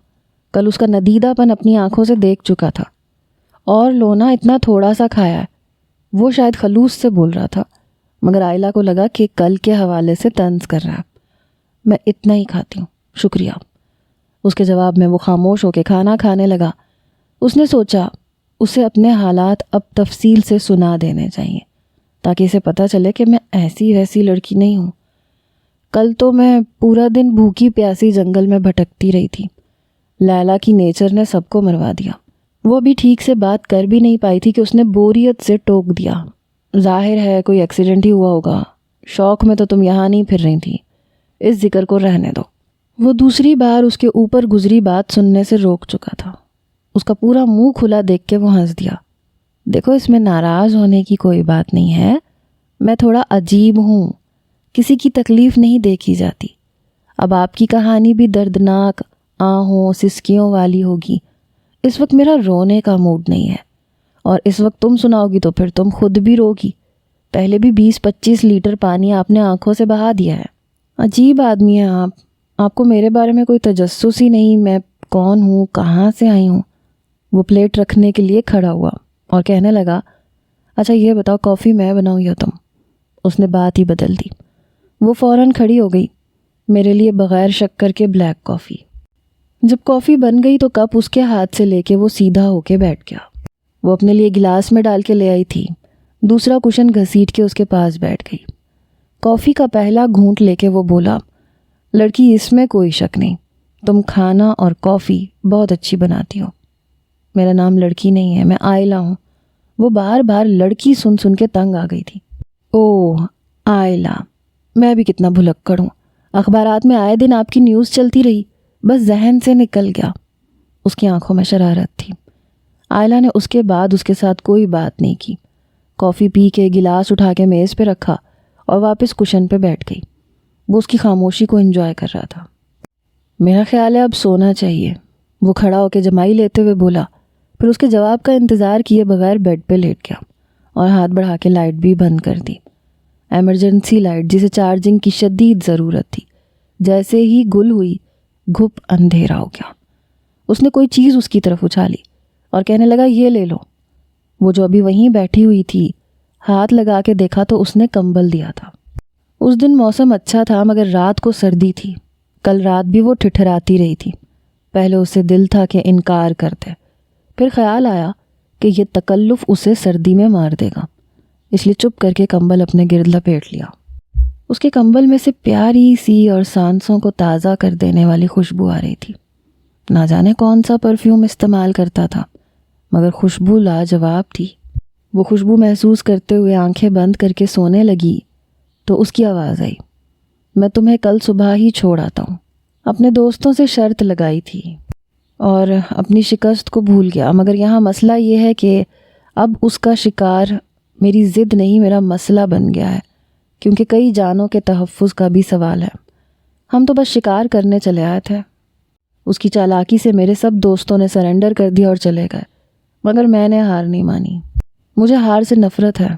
کل اس کا ندیدہ پن اپنی آنکھوں سے دیکھ چکا تھا. اور لونا اتنا تھوڑا سا کھایا ہے. وہ شاید خلوص سے بول رہا تھا مگر آئلہ کو لگا کہ کل کے حوالے سے طنز کر رہا ہے. میں اتنا ہی کھاتی ہوں, شکریہ. اس کے جواب میں وہ خاموش ہو کے کھانا کھانے لگا. اس نے سوچا اسے اپنے حالات اب تفصیل سے سنا دینے چاہیے تاکہ اسے پتہ چلے کہ میں ایسی ویسی لڑکی نہیں ہوں. کل تو میں پورا دن بھوکی پیاسی جنگل میں بھٹکتی رہی تھی. لیلا کی نیچر نے سب کو مروا دیا. وہ بھی ٹھیک سے بات کر بھی نہیں پائی تھی کہ اس نے بوریت سے ٹوک دیا. ظاہر ہے کوئی ایکسیڈنٹ ہی ہوا ہوگا. شوق میں تو تم یہاں نہیں پھر رہی تھی. اس ذکر کو رہنے دو. وہ دوسری بار اس کے اوپر گزری بات سننے سے روک چکا تھا. اس کا پورا منہ کھلا دیکھ کے وہ ہنس دیا. دیکھو اس میں ناراض ہونے کی کوئی بات نہیں ہے. میں تھوڑا عجیب ہوں. کسی کی تکلیف نہیں دیکھی جاتی. اب آپ کی کہانی بھی دردناک آہوں سسکیوں والی ہوگی. اس وقت میرا رونے کا موڈ نہیں ہے اور اس وقت تم سناؤ گی تو پھر تم خود بھی روگی. پہلے بھی 20-25 لیٹر پانی آپ نے آنکھوں سے بہا دیا ہے. عجیب آدمی ہیں آپ. آپ کو میرے بارے میں کوئی تجسس ہی نہیں. میں کون ہوں, کہاں سے آئی ہوں. وہ پلیٹ رکھنے کے لیے کھڑا ہوا اور کہنے لگا اچھا یہ بتاؤ کافی میں بناؤں یا تم. اس نے بات ہی بدل دی. وہ فوراً کھڑی ہو گئی. میرے لیے بغیر شکر کے بلیک کافی. جب کافی بن گئی تو کپ اس کے ہاتھ سے لے کے وہ سیدھا ہو کے بیٹھ گیا. وہ اپنے لیے گلاس میں ڈال کے لے آئی تھی. دوسرا کشن گھسیٹ کے اس کے پاس بیٹھ گئی. کافی کا پہلا گھونٹ لے کے وہ بولا لڑکی اس میں کوئی شک نہیں, تم کھانا اور کافی بہت اچھی بناتی ہو. میرا نام لڑکی نہیں ہے, میں آئلہ ہوں. وہ بار بار لڑکی سن سن کے تنگ آ گئی تھی. اوہ آئلہ, میں بھی کتنا بھلکڑ ہوں. اخبارات میں آئے دن آپ کی نیوز چلتی رہی, بس ذہن سے نکل گیا. اس کی آنکھوں میں شرارت تھی. آئلہ نے اس کے بعد اس کے ساتھ کوئی بات نہیں کی. کافی پی کے گلاس اٹھا کے میز پہ رکھا اور واپس کشن پہ بیٹھ گئی. وہ اس کی خاموشی کو انجوائے کر رہا تھا. میرا خیال ہے اب سونا چاہیے. وہ کھڑا ہو کے جمائی لیتے ہوئے بولا. پھر اس کے جواب کا انتظار کیے بغیر بیڈ پہ لیٹ گیا اور ہاتھ بڑھا کے لائٹ بھی بند کر دی. ایمرجنسی لائٹ جسے چارجنگ کی شدید ضرورت تھی. جیسے ہی گل ہوئی گھپ اندھیرا ہو گیا. اس نے کوئی چیز اس کی طرف اچھالی اور کہنے لگا یہ لے لو. وہ جو ابھی وہیں بیٹھی ہوئی تھی ہاتھ لگا کے دیکھا تو اس نے کمبل دیا تھا. اس دن موسم اچھا تھا مگر رات کو سردی تھی. کل رات بھی وہ ٹھٹھراتی رہی تھی. پہلے اسے دل تھا کہ انکار کر دے, پھر خیال آیا کہ یہ تکلف اسے سردی میں مار دے گا, اس لیے چپ کر کے کمبل اپنے گرد لپیٹ لیا. اس کے کمبل میں سے پیاری سی اور سانسوں کو تازہ کر دینے والی خوشبو آ رہی تھی. نہ جانے کون سا پرفیوم استعمال کرتا تھا مگر خوشبو لاجواب تھی. وہ خوشبو محسوس کرتے ہوئے آنکھیں بند کر کے سونے لگی تو اس کی آواز آئی. میں تمہیں کل صبح ہی چھوڑ آتا ہوں. اپنے دوستوں سے شرط لگائی تھی اور اپنی شکست کو بھول گیا, مگر یہاں مسئلہ یہ ہے کہ اب اس کا شکار میری ضد نہیں میرا مسئلہ بن گیا ہے, کیونکہ کئی جانوں کے تحفظ کا بھی سوال ہے. ہم تو بس شکار کرنے چلے آئے تھے. اس کی چالاکی سے میرے سب دوستوں نے سرنڈر کر دیا اور چلے گئے, مگر میں نے ہار نہیں مانی. مجھے ہار سے نفرت ہے.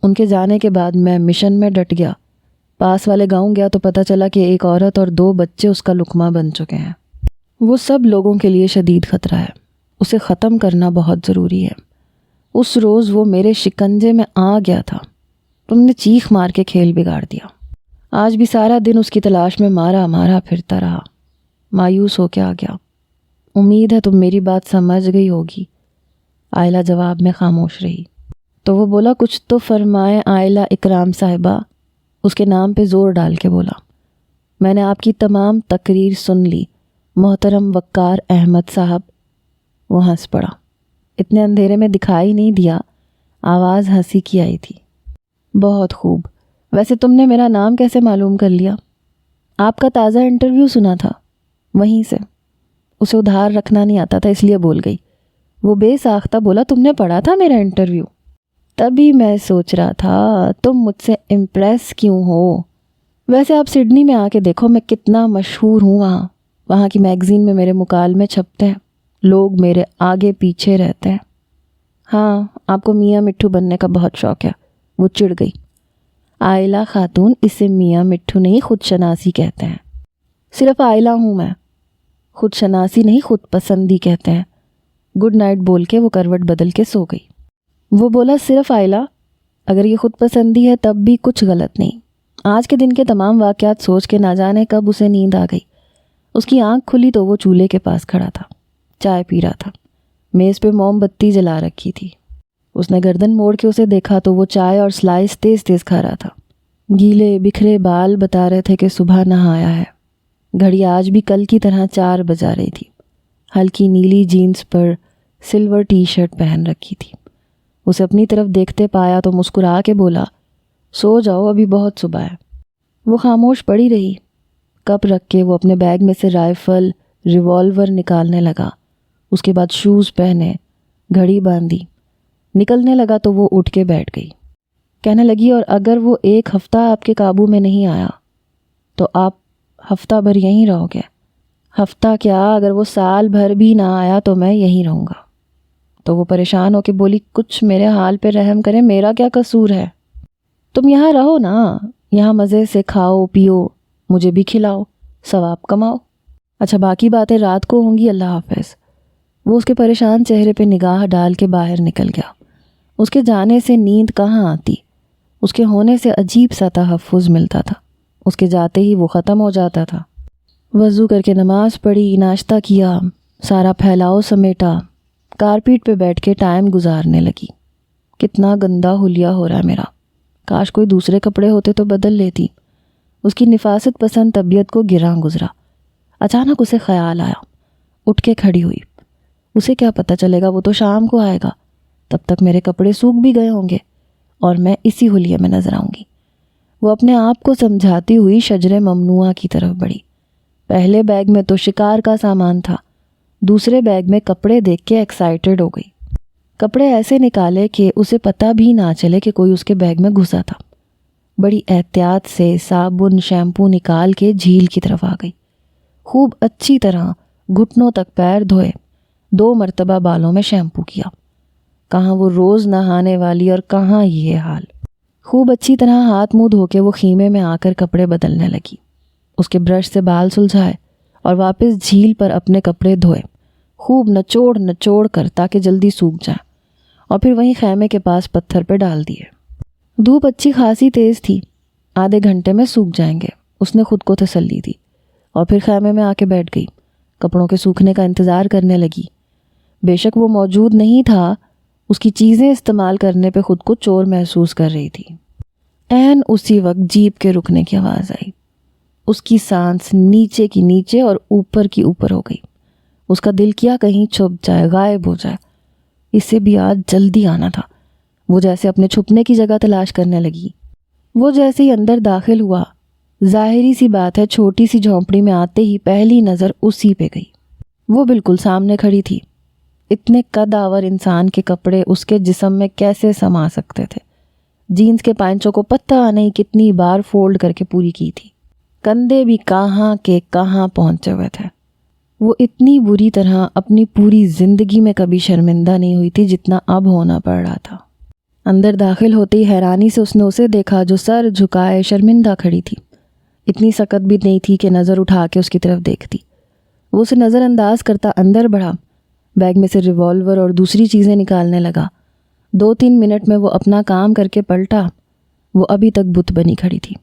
ان کے جانے کے بعد میں مشن میں ڈٹ گیا. پاس والے گاؤں گیا تو پتہ چلا کہ ایک عورت اور 2 بچے اس کا لقمہ بن چکے ہیں. وہ سب لوگوں کے لیے شدید خطرہ ہے. اسے ختم کرنا بہت ضروری ہے. اس روز وہ میرے شکنجے میں آ گیا تھا. تم نے چیخ مار کے کھیل بگاڑ دیا. آج بھی سارا دن اس کی تلاش میں مارا مارا پھرتا رہا. مایوس ہو کے آ گیا. امید ہے تم میری بات سمجھ گئی ہوگی. آئلہ جواب میں خاموش رہی. تو وہ بولا کچھ تو فرمائے آئلہ اکرام صاحبہ. اس کے نام پہ زور ڈال کے بولا. میں نے آپ کی تمام تقریر سن لی محترم وقار احمد صاحب. وہ ہنس پڑا. اتنے اندھیرے میں دکھائی نہیں دیا. آواز ہنسی کی آئی تھی. بہت خوب. ویسے تم نے میرا نام کیسے معلوم کر لیا؟ آپ کا تازہ انٹرویو سنا تھا وہیں سے. اسے ادھار رکھنا نہیں آتا تھا اس لیے بول گئی. وہ بے ساختہ بولا تم نے پڑھا تھا میرا انٹرویو؟ تبھی میں سوچ رہا تھا تم مجھ سے امپریس کیوں ہو. ویسے آپ سڈنی میں آ کے دیکھو میں کتنا مشہور ہوں. وہاں کی میگزین میں میرے مکالمے چھپتے ہیں. لوگ میرے آگے پیچھے رہتے ہیں. ہاں آپ کو میاں مٹھو بننے کا بہت شوق ہے. وہ چڑ گئی. آئلہ خاتون اسے میاں مٹھو نہیں خود شناسی کہتے ہیں. صرف آئلہ ہوں میں. خود شناسی نہیں، خود پسندی کہتے ہیں۔ گڈ نائٹ بول کے وہ کروٹ بدل کے سو گئی۔ وہ بولا، صرف آئلہ، اگر یہ خود پسندی ہے تب بھی کچھ غلط نہیں۔ آج کے دن کے تمام واقعات سوچ کے نہ جانے کب اسے نیند آ گئی۔ اس کی آنکھ کھلی تو وہ چولہے کے پاس کھڑا تھا، چائے پی رہا تھا، میز پہ موم بتی جلا رکھی تھی۔ اس نے گردن موڑ کے اسے دیکھا تو وہ چائے اور سلائس تیز تیز کھا رہا تھا۔ گیلے بکھرے بال بتا رہے تھے کہ صبح نہایا ہے۔ گھڑی آج بھی کل کی طرح 4 بجا رہی تھی۔ ہلکی نیلی جینز پر سلور ٹی شرٹ پہن رکھی تھی۔ اسے اپنی طرف دیکھتے پایا تو مسکرا کے بولا، سو جاؤ، ابھی بہت صبح ہے۔ وہ خاموش پڑی رہی۔ کپ رکھ کے وہ اپنے بیگ میں سے رائفل، ریوالور نکالنے لگا۔ اس کے بعد شوز پہنے، گھڑی باندھی۔ نکلنے لگا تو وہ اٹھ کے بیٹھ گئی۔ کہنے لگی، اور اگر وہ 1 ہفتہ آپ کے قابو میں نہیں آیا تو آپ ہفتہ بھر یہیں رہو گے؟ ہفتہ کیا، اگر وہ سال بھر بھی نہ آیا تو میں یہیں رہوں گا۔ تو وہ پریشان ہو کے بولی، کچھ میرے حال پہ رحم کریں، میرا کیا قصور ہے؟ تم یہاں رہو نا، یہاں مزے سے کھاؤ پیو، مجھے بھی کھلاؤ، ثواب کماؤ۔ اچھا باقی باتیں رات کو ہوں گی، اللہ حافظ۔ وہ اس کے پریشان چہرے پہ نگاہ ڈال کے باہر نکل گیا۔ اس کے جانے سے نیند کہاں آتی، اس کے ہونے سے عجیب سا تحفظ ملتا تھا۔ اس کے جاتے ہی وہ ختم ہو جاتا تھا۔ وضو کر کے نماز پڑھی، ناشتہ کیا، سارا پھیلاؤ سمیٹا، کارپیٹ پہ بیٹھ کے ٹائم گزارنے لگی۔ کتنا گندا حلیہ ہو رہا ہے میرا، کاش کوئی دوسرے کپڑے ہوتے تو بدل لیتی۔ اس کی نفاست پسند طبیعت کو گراں گزرا۔ اچانک اسے خیال آیا، اٹھ کے کھڑی ہوئی۔ اسے کیا پتہ چلے گا، وہ تو شام کو آئے گا، تب تک میرے کپڑے سوکھ بھی گئے ہوں گے اور میں اسی حلیے میں نظر آؤں گی۔ وہ اپنے آپ کو سمجھاتی ہوئی شجر ممنوعہ کی طرف بڑھی۔ پہلے بیگ میں تو شکار کا سامان تھا، دوسرے بیگ میں کپڑے دیکھ کے ایکسائٹڈ ہو گئی۔ کپڑے ایسے نکالے کہ اسے پتہ بھی نہ چلے کہ کوئی اس کے بیگ میں گھسا تھا۔ بڑی احتیاط سے صابن شیمپو نکال کے جھیل کی طرف آ گئی۔ خوب اچھی طرح گھٹنوں تک پیر دھوئے، 2 مرتبہ بالوں میں شیمپو کیا۔ کہاں وہ روز نہانے والی اور کہاں یہ حال۔ خوب اچھی طرح ہاتھ منہ دھو کے وہ خیمے میں آ کر کپڑے بدلنے لگی۔ اس کے برش سے بال سلجھائے اور واپس جھیل پر اپنے کپڑے دھوئے، خوب نچوڑ کر تاکہ جلدی سوکھ جائیں، اور پھر وہیں خیمے کے پاس پتھر پہ ڈال دیے۔ دھوپ اچھی خاصی تیز تھی، آدھے گھنٹے میں سوکھ جائیں گے، اس نے خود کو تسلی دی، اور پھر خیمے میں آ کے بیٹھ گئی۔ کپڑوں کے سوکھنے کا انتظار کرنے لگی۔ بے شک وہ موجود نہیں تھا، اس کی چیزیں استعمال کرنے پہ خود کو چور محسوس کر رہی تھی۔ عین اسی وقت جیپ کے رکنے کی آواز آئی۔ اس کی سانس نیچے کی نیچے اور اوپر کی اوپر ہو گئی۔ اس کا دل کیا کہیں چھپ جائے، غائب ہو جائے۔ اسے بھی آج جلدی آنا تھا۔ وہ جیسے اپنے چھپنے کی جگہ تلاش کرنے لگی۔ وہ جیسے ہی اندر داخل ہوا، ظاہری سی بات ہے چھوٹی سی جھونپڑی میں آتے ہی پہلی نظر اسی پہ گئی۔ وہ بالکل سامنے کھڑی تھی۔ اتنے قد آور انسان کے کپڑے اس کے جسم میں کیسے سما سکتے تھے؟ جینز کے پائنچوں کو پتہ نہیں کتنی بار فولڈ کر کے پوری کی تھی، کندھے بھی کہاں کے کہاں پہنچے ہوئے تھے۔ وہ اتنی بری طرح اپنی پوری زندگی میں کبھی شرمندہ نہیں ہوئی تھی جتنا اب ہونا پڑ رہا تھا۔ اندر داخل ہوتے ہی حیرانی سے اس نے اسے دیکھا جو سر جھکائے شرمندہ کھڑی تھی۔ اتنی سکت بھی نہیں تھی کہ نظر اٹھا کے اس کی طرف دیکھتی۔ وہ اسے نظر انداز کرتا اندر بڑھا، بیگ میں سے ریوالور اور دوسری چیزیں نکالنے لگا۔ 2-3 منٹ میں وہ اپنا کام کر کے پلٹا۔ وہ ابھی تک بت بنی کھڑی تھی۔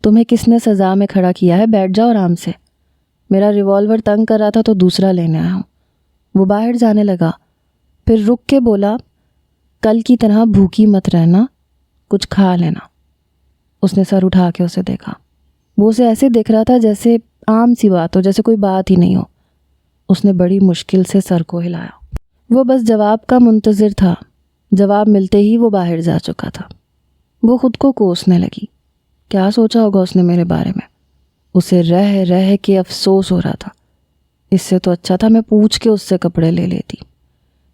تمہیں کس نے سزا میں کھڑا کیا ہے؟ بیٹھ جاؤ آرام سے۔ میرا ریوالور تنگ کر رہا تھا تو دوسرا لینے آیا ہوں۔ وہ باہر جانے لگا، پھر رک کے بولا، کل کی طرح بھوکی مت رہنا، کچھ کھا لینا۔ اس نے سر اٹھا کے اسے دیکھا۔ وہ اسے ایسے دیکھ رہا تھا جیسے عام سی بات ہو، جیسے کوئی بات ہی نہیں ہو۔ اس نے بڑی مشکل سے سر کو ہلایا۔ وہ بس جواب کا منتظر تھا۔ جواب ملتے ہی وہ باہر جا چکا تھا۔ وہ خود کو کوسنے لگی، کیا سوچا ہوگا اس نے میرے بارے میں؟ اسے رہ رہ کے افسوس ہو رہا تھا، اس سے تو اچھا تھا میں پوچھ کے اس سے کپڑے لے لیتی۔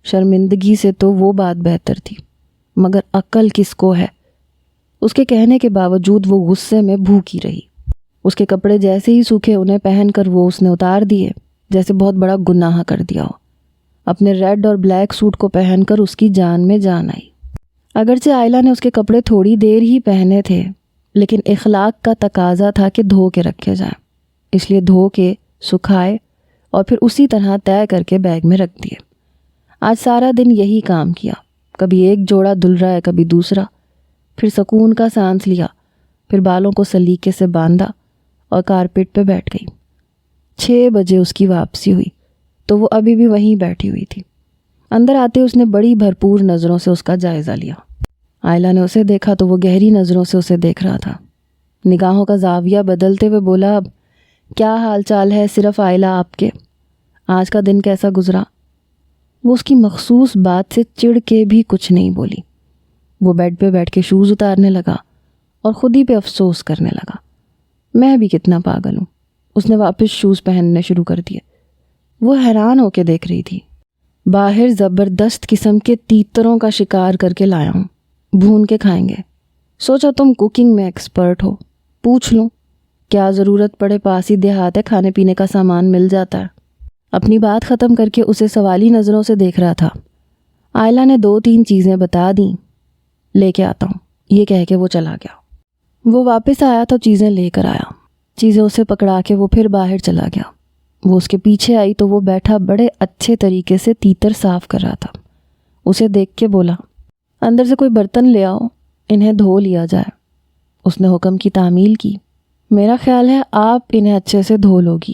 شرمندگی سے تو وہ بات بہتر تھی، مگر عقل کس کو ہے؟ اس کے کہنے کے باوجود وہ غصے میں بھوکی رہی۔ اس کے کپڑے جیسے ہی سوکھے انہیں پہن کر وہ اس نے اتار دیے، جیسے بہت بڑا گناہ کر دیا ہو۔ اپنے ریڈ اور بلیک سوٹ کو پہن کر اس کی جان میں جان آئی۔ اگرچہ آئلہ نے اس کے کپڑے تھوڑی دیر ہی پہنے تھے، لیکن اخلاق کا تقاضا تھا کہ دھو کے رکھے جائیں، اس لیے دھو کے سکھائے اور پھر اسی طرح طے کر کے بیگ میں رکھ دیے۔ آج سارا دن یہی کام کیا، کبھی ایک جوڑا دھل رہا ہے کبھی دوسرا، پھر سکون کا سانس لیا، پھر بالوں کو سلیقے سے باندھا اور کارپیٹ پہ بیٹھ گئی۔ 6 بجے اس کی واپسی ہوئی تو وہ ابھی بھی وہیں بیٹھی ہوئی تھی۔ اندر آتے اس نے بڑی بھرپور نظروں سے اس کا جائزہ لیا۔ آئلہ نے اسے دیکھا تو وہ گہری نظروں سے اسے دیکھ رہا تھا۔ نگاہوں کا زاویہ بدلتے ہوئے بولا، اب کیا حال چال ہے صرف آئلہ آپ کے؟ آج کا دن کیسا گزرا؟ وہ اس کی مخصوص بات سے چڑ کے بھی کچھ نہیں بولی۔ وہ بیڈ پہ بیٹھ کے شوز اتارنے لگا اور خود ہی پہ افسوس کرنے لگا، میں بھی کتنا پاگل ہوں۔ اس نے واپس شوز پہننے شروع کر دیے۔ وہ حیران ہو کے دیکھ رہی تھی۔ باہر زبردست قسم کے تیتروں کا شکار کر کے لایا ہوں، بھون کے کھائیں گے۔ سوچا تم کوکنگ میں ایکسپرٹ ہو، پوچھ لوں، کیا ضرورت پڑے پاس ہی دیہات ہے، کھانے پینے کا سامان مل جاتا ہے۔ اپنی بات ختم کر کے اسے سوالی نظروں سے دیکھ رہا تھا۔ آئلہ نے 2-3 چیزیں بتا دیں، لے کے آتا ہوں، یہ کہہ کے وہ چلا گیا۔ وہ واپس آیا تو چیزیں لے کر آیا، چیزیں اسے پکڑا کے وہ پھر باہر چلا گیا۔ وہ اس کے پیچھے آئی تو وہ بیٹھا بڑے اچھے طریقے سے تیتر صاف کر رہا تھا۔ اسے دیکھ کے بولا، اندر سے کوئی برتن لے آؤ، انہیں دھو لیا جائے۔ اس نے حکم کی تعمیل کی۔ میرا خیال ہے آپ انہیں اچھے سے دھو لوگی۔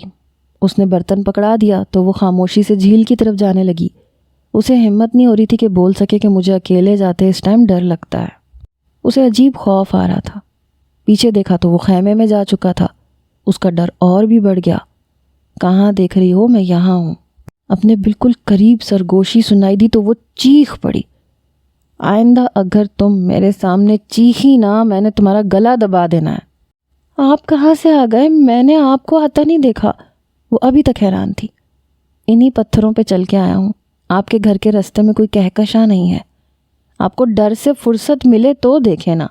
اس نے برتن پکڑا دیا تو وہ خاموشی سے جھیل کی طرف جانے لگی۔ اسے ہمت نہیں ہو رہی تھی کہ بول سکے کہ مجھے اکیلے جاتے اس ٹائم ڈر لگتا ہے۔ اسے عجیب خوف آ رہا تھا۔ پیچھے دیکھا تو وہ خیمے میں جا چکا تھا۔ اس کا ڈر اور بھی بڑھ گیا۔ کہاں دیکھ رہی ہو؟ میں یہاں ہوں۔ اپنے بالکل قریب سرگوشی سنائی دی تو وہ چیخ پڑی، آئندہ اگر تم میرے سامنے چیخی نا، میں نے تمہارا گلا دبا دینا ہے۔ آپ کہاں سے آ گئے؟ میں نے آپ کو آتا نہیں دیکھا۔ وہ ابھی تک حیران تھی۔ انہی پتھروں پہ چل کے آیا ہوں، آپ کے گھر کے راستے میں کوئی کہکشاں نہیں ہے، آپ کو ڈر سے فرصت ملے تو دیکھے نا۔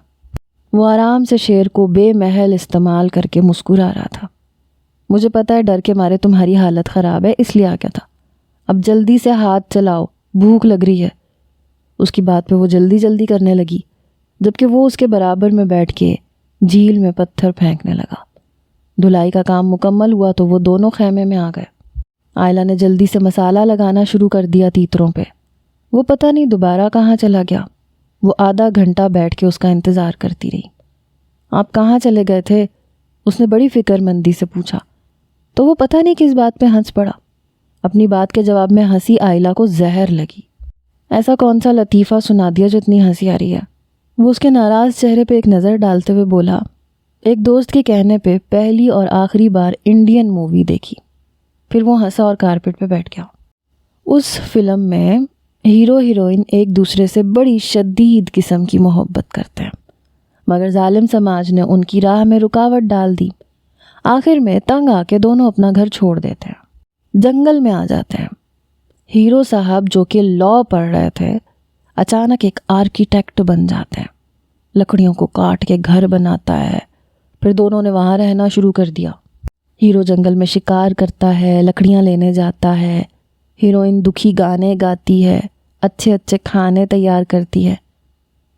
وہ آرام سے شعر کو بے محل استعمال کر کے مسکرا رہا تھا۔ مجھے پتہ ہے ڈر کے مارے تمہاری حالت خراب ہے، اس لیے آ گیا تھا۔ اب جلدی سے ہاتھ چلاؤ، بھوک لگ رہی ہے۔ اس کی بات پہ وہ جلدی جلدی کرنے لگی، جبکہ وہ اس کے برابر میں بیٹھ کے جھیل میں پتھر پھینکنے لگا۔ دھلائی کا کام مکمل ہوا تو وہ دونوں خیمے میں آ گئے۔ آئلہ نے جلدی سے مسالہ لگانا شروع کر دیا تیتروں پہ۔ وہ پتہ نہیں دوبارہ کہاں چلا گیا۔ وہ آدھا گھنٹہ بیٹھ کے اس کا انتظار کرتی رہی۔ آپ کہاں چلے گئے تھے؟ اس نے بڑی فکر مندی سے پوچھا تو وہ پتہ نہیں کس بات پہ ہنس پڑا۔ اپنی بات کے جواب میں ہنسی آئلہ کو زہر لگی۔ ایسا کون سا لطیفہ سنا دیا جو اتنی ہنسی آ رہی ہے؟ وہ اس کے ناراض چہرے پہ ایک نظر ڈالتے ہوئے بولا، ایک دوست کے کہنے پہ پہلی اور آخری بار انڈین مووی دیکھی۔ پھر وہ ہنسا اور کارپیٹ پہ بیٹھ گیا۔ اس فلم میں ہیرو ہیروئن ایک دوسرے سے بڑی شدید قسم کی محبت کرتے ہیں، مگر ظالم سماج نے ان کی راہ میں رکاوٹ ڈال دی۔ آخر میں تنگ آ کے دونوں اپنا گھر چھوڑ دیتے ہیں، جنگل میں آ جاتے ہیں۔ ہیرو صاحب جو کہ لاء پڑھ رہے تھے، اچانک ایک آرکیٹیکٹ بن جاتے ہیں، لکڑیوں کو کاٹ کے گھر بناتا ہے۔ پھر دونوں نے وہاں رہنا شروع کر دیا۔ ہیرو جنگل میں شکار کرتا ہے، لکڑیاں لینے جاتا ہے، ہیروئن دکھی گانے گاتی ہے، اچھے اچھے کھانے تیار کرتی ہے۔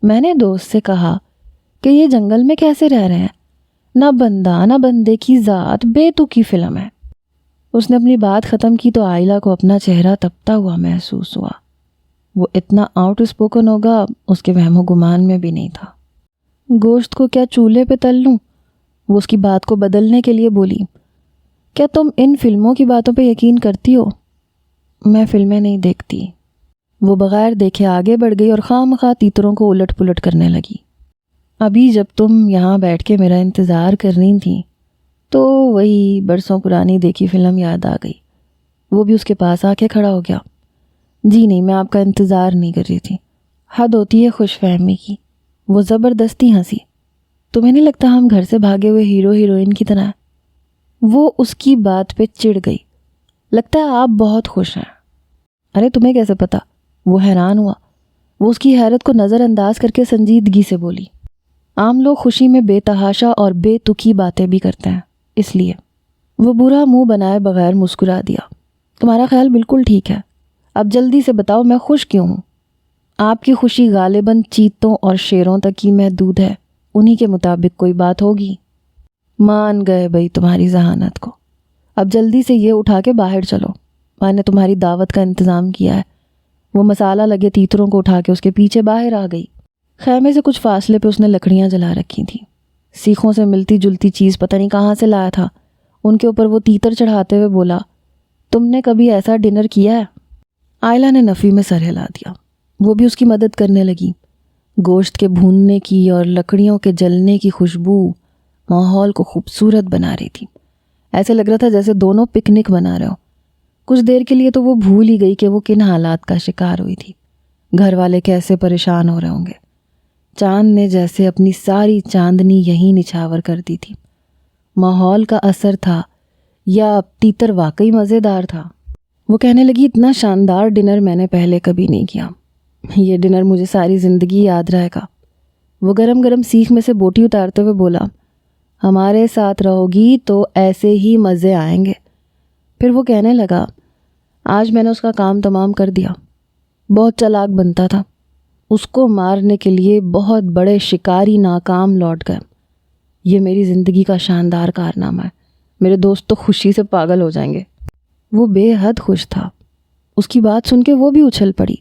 میں نے دوست سے کہا کہ یہ جنگل میں کیسے رہ رہے ہیں، نہ بندہ نہ بندے کی ذات، بے تکی فلم ہے۔ اس نے اپنی بات ختم کی تو آئلہ کو اپنا چہرہ تپتا ہوا محسوس ہوا۔ وہ اتنا آؤٹ اسپوکن ہوگا اس کے وہم و گمان میں بھی نہیں تھا۔ گوشت کو کیا چولہے پہ تل لوں؟ وہ اس کی بات کو بدلنے کے لیے بولی، کیا تم ان فلموں کی باتوں پہ یقین کرتی ہو؟ میں فلمیں نہیں دیکھتی۔ وہ بغیر دیکھے آگے بڑھ گئی اور خواہ مخواہ تیتروں کو الٹ پلٹ کرنے لگی۔ ابھی جب تم یہاں بیٹھ کے میرا انتظار کر رہی تھیں تو وہی برسوں پرانی دیکھی فلم یاد آ گئی۔ وہ بھی اس کے پاس آ کے کھڑا ہو گیا۔ جی نہیں، میں آپ کا انتظار نہیں کر رہی تھی، حد ہوتی ہے خوش فہمی کی۔ وہ زبردستی ہنسی۔ تمہیں نہیں لگتا ہم گھر سے بھاگے ہوئے ہیرو ہیروئن کی طرح ہیں؟ وہ اس کی بات پہ چڑ گئی۔ لگتا ہے آپ بہت خوش ہیں۔ ارے تمہیں کیسے پتا؟ وہ حیران ہوا۔ وہ اس کی حیرت کو نظر انداز کر کے سنجیدگی سے بولی، عام لوگ خوشی میں بے تحاشا اور بے تکی باتیں بھی کرتے ہیں، اس لیے۔ وہ برا منہ بنائے بغیر مسکرا دیا۔ تمہارا خیال بالکل ٹھیک ہے، اب جلدی سے بتاؤ میں خوش کیوں ہوں؟ آپ کی خوشی غالباً چیتوں اور شیروں تک ہی محدود ہے، انہی کے مطابق کوئی بات ہوگی۔ مان گئے بھئی تمہاری ذہانت کو۔ اب جلدی سے یہ اٹھا کے باہر چلو، میں نے تمہاری دعوت کا انتظام کیا ہے۔ وہ مسالہ لگے تیتروں کو اٹھا کے اس کے پیچھے باہر آ گئی۔ خیمے سے کچھ فاصلے پہ اس نے لکڑیاں جلا رکھی تھیں، سیخوں سے ملتی جلتی چیز پتہ نہیں کہاں سے لایا تھا۔ ان کے اوپر وہ تیتر چڑھاتے ہوئے بولا، تم نے کبھی ایسا ڈنر کیا ہے؟ آئلہ نے نفی میں سر ہلا دیا۔ وہ بھی اس کی مدد کرنے لگی۔ گوشت کے بھوننے کی اور لکڑیوں کے جلنے کی خوشبو ماحول کو خوبصورت بنا رہی تھی۔ ایسے لگ رہا تھا جیسے دونوں پکنک بنا رہے ہو۔ کچھ دیر کے لیے تو وہ بھول ہی گئی کہ وہ کن حالات کا شکار ہوئی تھی، گھر والے کیسے پریشان ہو رہے ہوں گے۔ چاند نے جیسے اپنی ساری چاندنی یہیں نچھاور کر دی تھی۔ ماحول کا اثر تھا یا تیتر واقعی مزیدار تھا؟ وہ کہنے لگی، اتنا شاندار ڈنر میں نے پہلے کبھی نہیں کیا، یہ ڈنر مجھے ساری زندگی یاد رہے گا۔ وہ گرم گرم سیخ میں سے بوٹی اتارتے ہوئے بولا، ہمارے ساتھ رہو گی تو ایسے ہی مزے آئیں گے۔ پھر وہ کہنے لگا، آج میں نے اس کا کام تمام کر دیا۔ بہت چالاک بنتا تھا، اس کو مارنے کے لیے بہت بڑے شکاری ناکام لوٹ گئے۔ یہ میری زندگی کا شاندار کارنامہ ہے، میرے دوست تو خوشی سے پاگل ہو جائیں گے۔ وہ بے حد خوش تھا۔ اس کی بات سن کے وہ بھی اچھل پڑی۔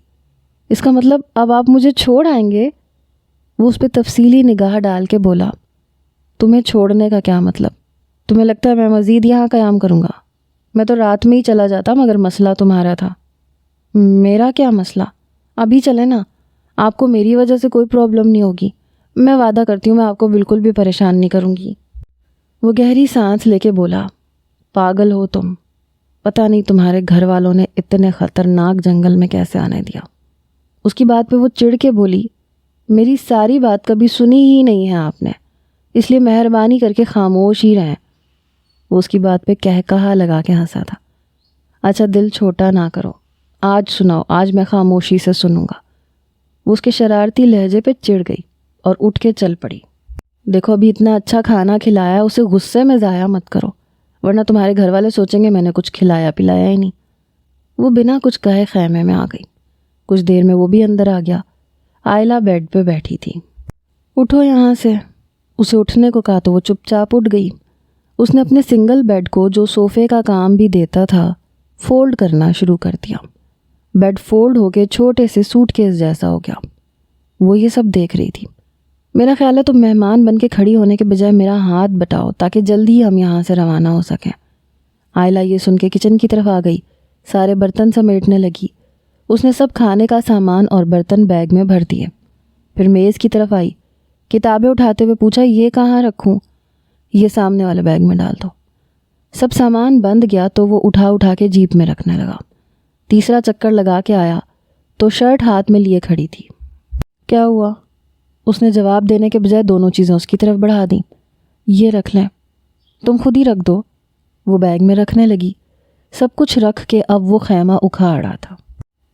اس کا مطلب اب آپ مجھے چھوڑ آئیں گے؟ وہ اس پہ تفصیلی نگاہ ڈال کے بولا، تمہیں چھوڑنے کا کیا مطلب؟ تمہیں لگتا ہے میں مزید یہاں قیام کروں گا؟ میں تو رات میں ہی چلا جاتا مگر مسئلہ تمہارا تھا۔ میرا کیا مسئلہ؟ ابھی چلے نا، آپ کو میری وجہ سے کوئی پرابلم نہیں ہوگی۔ میں وعدہ کرتی ہوں میں آپ کو بالکل بھی پریشان نہیں کروں گی۔ وہ گہری سانس لے کے بولا، پاگل ہو تم، پتہ نہیں تمہارے گھر والوں نے اتنے خطرناک جنگل میں کیسے آنے دیا۔ اس کی بات پہ وہ چڑ کے بولی، میری ساری بات کبھی سنی ہی نہیں ہے آپ نے، اس لیے مہربانی کر کے خاموش ہی رہیں۔ وہ اس کی بات پہ کہا لگا کے ہنسا تھا۔ اچھا دل چھوٹا نہ کرو، آج سناؤ، آج میں خاموشی سے سنوں گا۔ وہ اس کے شرارتی لہجے پہ چڑ گئی اور اٹھ کے چل پڑی۔ دیکھو ابھی اتنا اچھا کھانا کھلایا، اسے غصے میں ضائع مت کرو، ورنہ تمہارے گھر والے سوچیں گے میں نے کچھ کھلایا پلایا ہی نہیں۔ وہ بنا کچھ کہے خیمے میں آ گئی۔ کچھ دیر میں وہ بھی اندر آ گیا۔ آئلہ بیڈ پہ بیٹھی تھی۔ اٹھو یہاں سے، اسے اٹھنے کو کہا تو وہ چپ چاپ اٹھ گئی۔ اس نے اپنے سنگل بیڈ کو جو صوفے کا کام بھی دیتا تھا فولڈ کرنا شروع کر دیا۔ بیڈ فولڈ ہو کے چھوٹے سے سوٹ کیس جیسا ہو گیا۔ وہ یہ سب دیکھ رہی تھی۔ میرا خیال ہے تم مہمان بن کے کھڑی ہونے کے بجائے میرا ہاتھ بٹاؤ تاکہ جلدی ہم یہاں سے روانہ ہو سکیں۔ آئلہ یہ سن کے کچن کی طرف آ گئی، سارے برتن سمیٹنے لگی۔ اس نے سب کھانے کا سامان اور برتن بیگ میں بھر دیے۔ پھر میز کی طرف آئی، کتابیں اٹھاتے ہوئے پوچھا، یہ کہاں رکھوں؟ یہ سامنے والے بیگ میں ڈال دو۔ سب سامان بند گیا تو وہ اٹھا کے جیپ میں رکھنے لگا۔ تیسرا چکر لگا کے آیا تو شرٹ ہاتھ میں لیے کھڑی تھی۔ کیا ہوا؟ اس نے جواب دینے کے بجائے دونوں چیزیں اس کی طرف بڑھا دیں۔ یہ رکھ لیں، تم خود ہی رکھ دو۔ وہ بیگ میں رکھنے لگی۔ سب کچھ رکھ کے اب وہ خیمہ اکھاڑ رہا تھا۔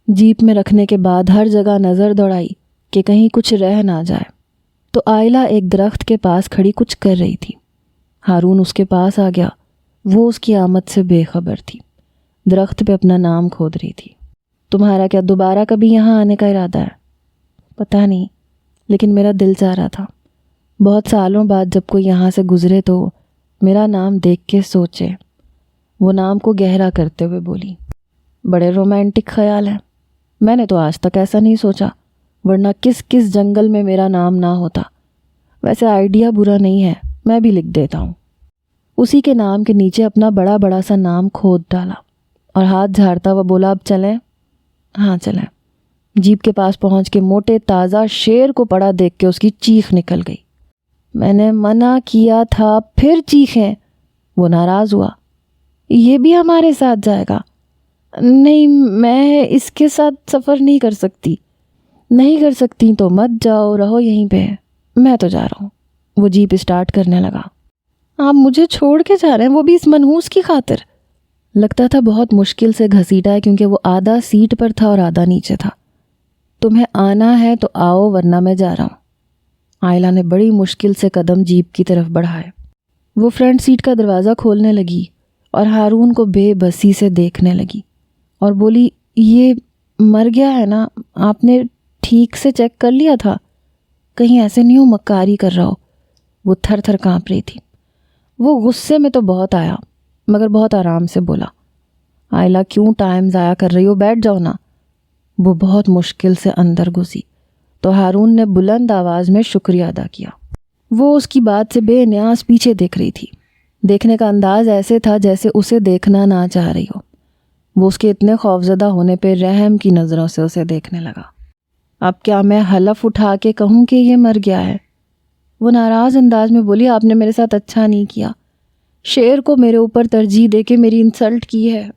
جیپ میں رکھنے کے بعد ہر جگہ نظر دوڑائی کہ کہیں کچھ رہ نہ جائے تو آئلہ ایک درخت کے پاس کھڑی کچھ کر رہی تھی۔ ہارون اس کے پاس آ گیا۔ وہ اس کی آمد سے بے خبر تھی، درخت پہ اپنا نام کھود رہی تھی۔ تمہارا کیا دوبارہ کبھی یہاں آنے کا ارادہ ہے؟ پتہ نہیں، لیکن میرا دل چاہ رہا تھا بہت سالوں بعد جب کوئی یہاں سے گزرے تو میرا نام دیکھ کے سوچے۔ وہ نام کو گہرا کرتے ہوئے بولی، بڑے رومانٹک خیال ہیں، میں نے تو آج تک ایسا نہیں سوچا، ورنہ کس کس جنگل میں میرا نام نہ ہوتا۔ ویسے آئیڈیا برا نہیں ہے، میں بھی لکھ دیتا ہوں۔ اسی کے نام کے نیچے اپنا بڑا بڑا سا نام کھود ڈالا اور ہاتھ جھاڑتا ہوا بولا، اب چلیں؟ ہاں چلیں۔ جیپ کے پاس پہنچ کے موٹے تازہ شیر کو پڑا دیکھ کے اس کی چیخ نکل گئی۔ میں نے منع کیا تھا، پھر چیخیں؟ وہ ناراض ہوا۔ یہ بھی ہمارے ساتھ جائے گا؟ نہیں، میں اس کے ساتھ سفر نہیں کر سکتی۔ نہیں کر سکتی تو مت جاؤ، رہو یہیں پہ، میں تو جا رہا ہوں۔ وہ جیپ اسٹارٹ کرنے لگا۔ آپ مجھے چھوڑ کے جا رہے ہیں، وہ بھی اس منحوس کی خاطر؟ لگتا تھا بہت مشکل سے گھسیٹا ہے کیونکہ وہ آدھا سیٹ پر تھا اور آدھا نیچے تھا۔ تمہیں آنا ہے تو آؤ ورنہ میں جا رہا ہوں۔ آئلہ نے بڑی مشکل سے قدم جیپ کی طرف بڑھائے۔ وہ فرنٹ سیٹ کا دروازہ کھولنے لگی اور ہارون کو بے بسی سے دیکھنے لگی اور بولی، یہ مر گیا ہے نا؟ آپ نے ٹھیک سے چیک کر لیا تھا؟ کہیں ایسے نہیں ہو مکاری کر رہا ہو؟ وہ تھر تھر کانپ رہی تھی۔ وہ غصے میں تو بہت آیا مگر بہت آرام سے بولا، آئلہ کیوں ٹائم ضائع کر رہی ہو، بیٹھ جاؤ نا۔ وہ بہت مشکل سے اندر گھسی تو ہارون نے بلند آواز میں شکریہ ادا کیا۔ وہ اس کی بات سے بے نیاز پیچھے دیکھ رہی تھی۔ دیکھنے کا انداز ایسے تھا جیسے اسے دیکھنا نہ چاہ رہی ہو۔ وہ اس کے اتنے خوفزدہ ہونے پہ رحم کی نظروں سے اسے دیکھنے لگا۔ اب کیا میں حلف اٹھا کے کہوں کہ یہ مر گیا ہے؟ وہ ناراض انداز میں بولی، آپ نے میرے ساتھ اچھا نہیں کیا، شیر کو میرے اوپر ترجیح دے کے میری انسلٹ کی ہے۔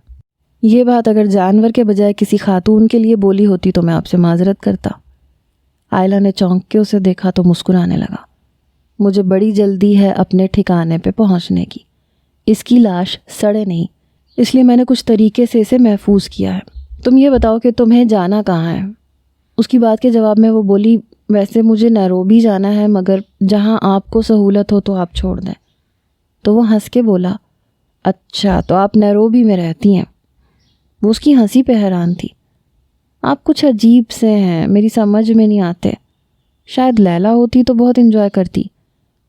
یہ بات اگر جانور کے بجائے کسی خاتون کے لیے بولی ہوتی تو میں آپ سے معذرت کرتا۔ آئلہ نے چونک کے اسے دیکھا تو مسکرانے لگا۔ مجھے بڑی جلدی ہے اپنے ٹھکانے پہ پہنچنے کی۔ اس کی لاش سڑے نہیں، اس لیے میں نے کچھ طریقے سے اسے محفوظ کیا ہے۔ تم یہ بتاؤ کہ تمہیں جانا کہاں ہے؟ اس کی بات کے جواب میں وہ بولی، ویسے مجھے نیروبی جانا ہے، مگر جہاں آپ کو سہولت ہو تو آپ چھوڑ دیں۔ تو وہ ہنس کے بولا، اچھا تو آپ نیروبی میں رہتی ہیں؟ وہ اس کی ہنسی پہ حیران تھی۔ آپ کچھ عجیب سے ہیں، میری سمجھ میں نہیں آتے۔ شاید لیلا ہوتی تو بہت انجوائے کرتی،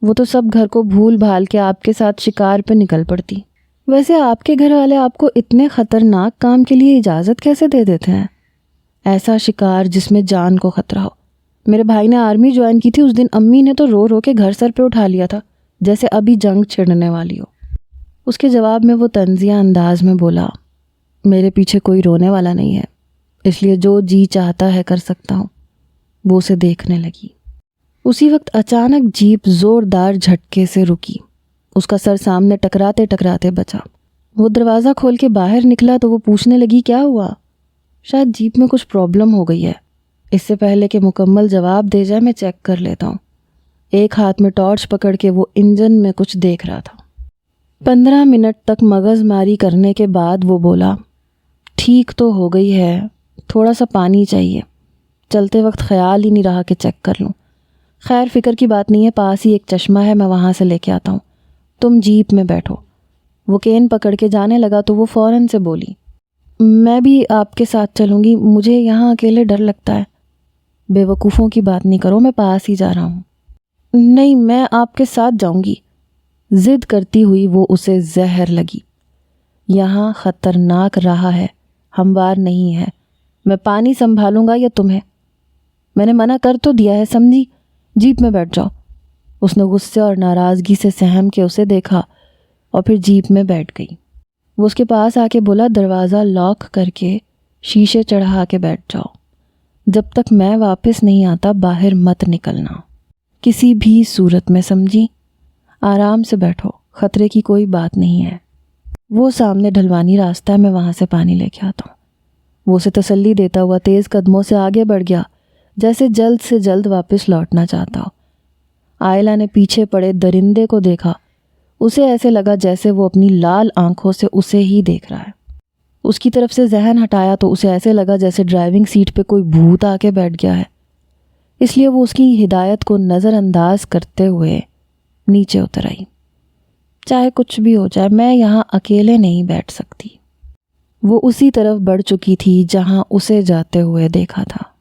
وہ تو سب گھر کو بھول بھال کے آپ کے ساتھ شکار پہ نکل پڑتی۔ ویسے آپ کے گھر والے آپ کو اتنے خطرناک کام کے لیے اجازت کیسے دے دیتے ہیں؟ ایسا شکار جس میں جان کو خطرہ ہو۔ میرے بھائی نے آرمی جوائن کی تھی، اس دن امی نے تو رو رو کے گھر سر پہ اٹھا لیا تھا جیسے ابھی جنگ چھڑنے والی ہو۔ اس کے جواب میں وہ طنزیہ انداز میں بولا، میرے پیچھے کوئی رونے والا نہیں ہے، اس لیے جو جی چاہتا ہے کر سکتا ہوں۔ وہ اسے دیکھنے لگی۔ اسی وقت اچانک جیپ زوردار جھٹکے سے رکی۔ اس کا سر سامنے ٹکراتے ٹکراتے بچا۔ وہ دروازہ کھول کے باہر نکلا تو وہ پوچھنے لگی، کیا ہوا؟ شاید جیپ میں کچھ پرابلم ہو گئی ہے، اس سے پہلے کہ مکمل جواب دے جائے میں چیک کر لیتا ہوں۔ ایک ہاتھ میں ٹارچ پکڑ کے وہ انجن میں کچھ دیکھ رہا تھا۔ 15 منٹ تک مغز ماری کرنے کے بعد وہ بولا، ٹھیک تو ہو گئی ہے، تھوڑا سا پانی چاہیے، چلتے وقت خیال ہی نہیں رہا کہ چیک کر لوں۔ خیر فکر کی بات نہیں ہے، پاس ہی ایک چشمہ ہے، میں وہاں سے لے کے آتا ہوں، تم جیپ میں بیٹھو۔ وہ کین پکڑ کے جانے لگا تو وہ فوراً سے بولی، میں بھی آپ کے ساتھ چلوں گی، مجھے یہاں اکیلے ڈر لگتا ہے۔ بے وقوفوں کی بات نہیں کرو، میں پاس ہی جا رہا ہوں۔ نہیں، میں آپ کے ساتھ جاؤں گی۔ ضد کرتی ہوئی وہ اسے زہر لگی۔ یہاں خطرناک راہ ہے، ہموار نہیں ہے، میں پانی سنبھالوں گا یا تمہیں؟ میں نے منع کر تو دیا ہے، سمجھی؟ جیپ میں بیٹھ جاؤ۔ اس نے غصے اور ناراضگی سے سہم کے اسے دیکھا اور پھر جیپ میں بیٹھ گئی۔ وہ اس کے پاس آ کے بولا، دروازہ لاک کر کے شیشے چڑھا کے بیٹھ جاؤ، جب تک میں واپس نہیں آتا باہر مت نکلنا کسی بھی صورت میں، سمجھی؟ آرام سے بیٹھو، خطرے کی کوئی بات نہیں ہے۔ وہ سامنے ڈھلوانی راستہ ہے، میں وہاں سے پانی لے کے آتا ہوں۔ وہ اسے تسلی دیتا ہوا تیز قدموں سے آگے بڑھ گیا، جیسے جلد سے جلد واپس لوٹنا چاہتا ہو۔ آئلہ نے پیچھے پڑے درندے کو دیکھا، اسے ایسے لگا جیسے وہ اپنی لال آنکھوں سے اسے ہی دیکھ رہا ہے۔ اس کی طرف سے ذہن ہٹایا تو اسے ایسے لگا جیسے ڈرائیونگ سیٹ پہ کوئی بھوت آ کے بیٹھ گیا ہے، اس لیے وہ اس کی ہدایت کو نظر انداز کرتے ہوئے نیچے اتر آئی۔ چاہے کچھ بھی ہو جائے، میں یہاں اکیلے نہیں بیٹھ سکتی۔ وہ اسی طرف بڑھ چکی تھی جہاں اسے جاتے ہوئے دیکھا تھا۔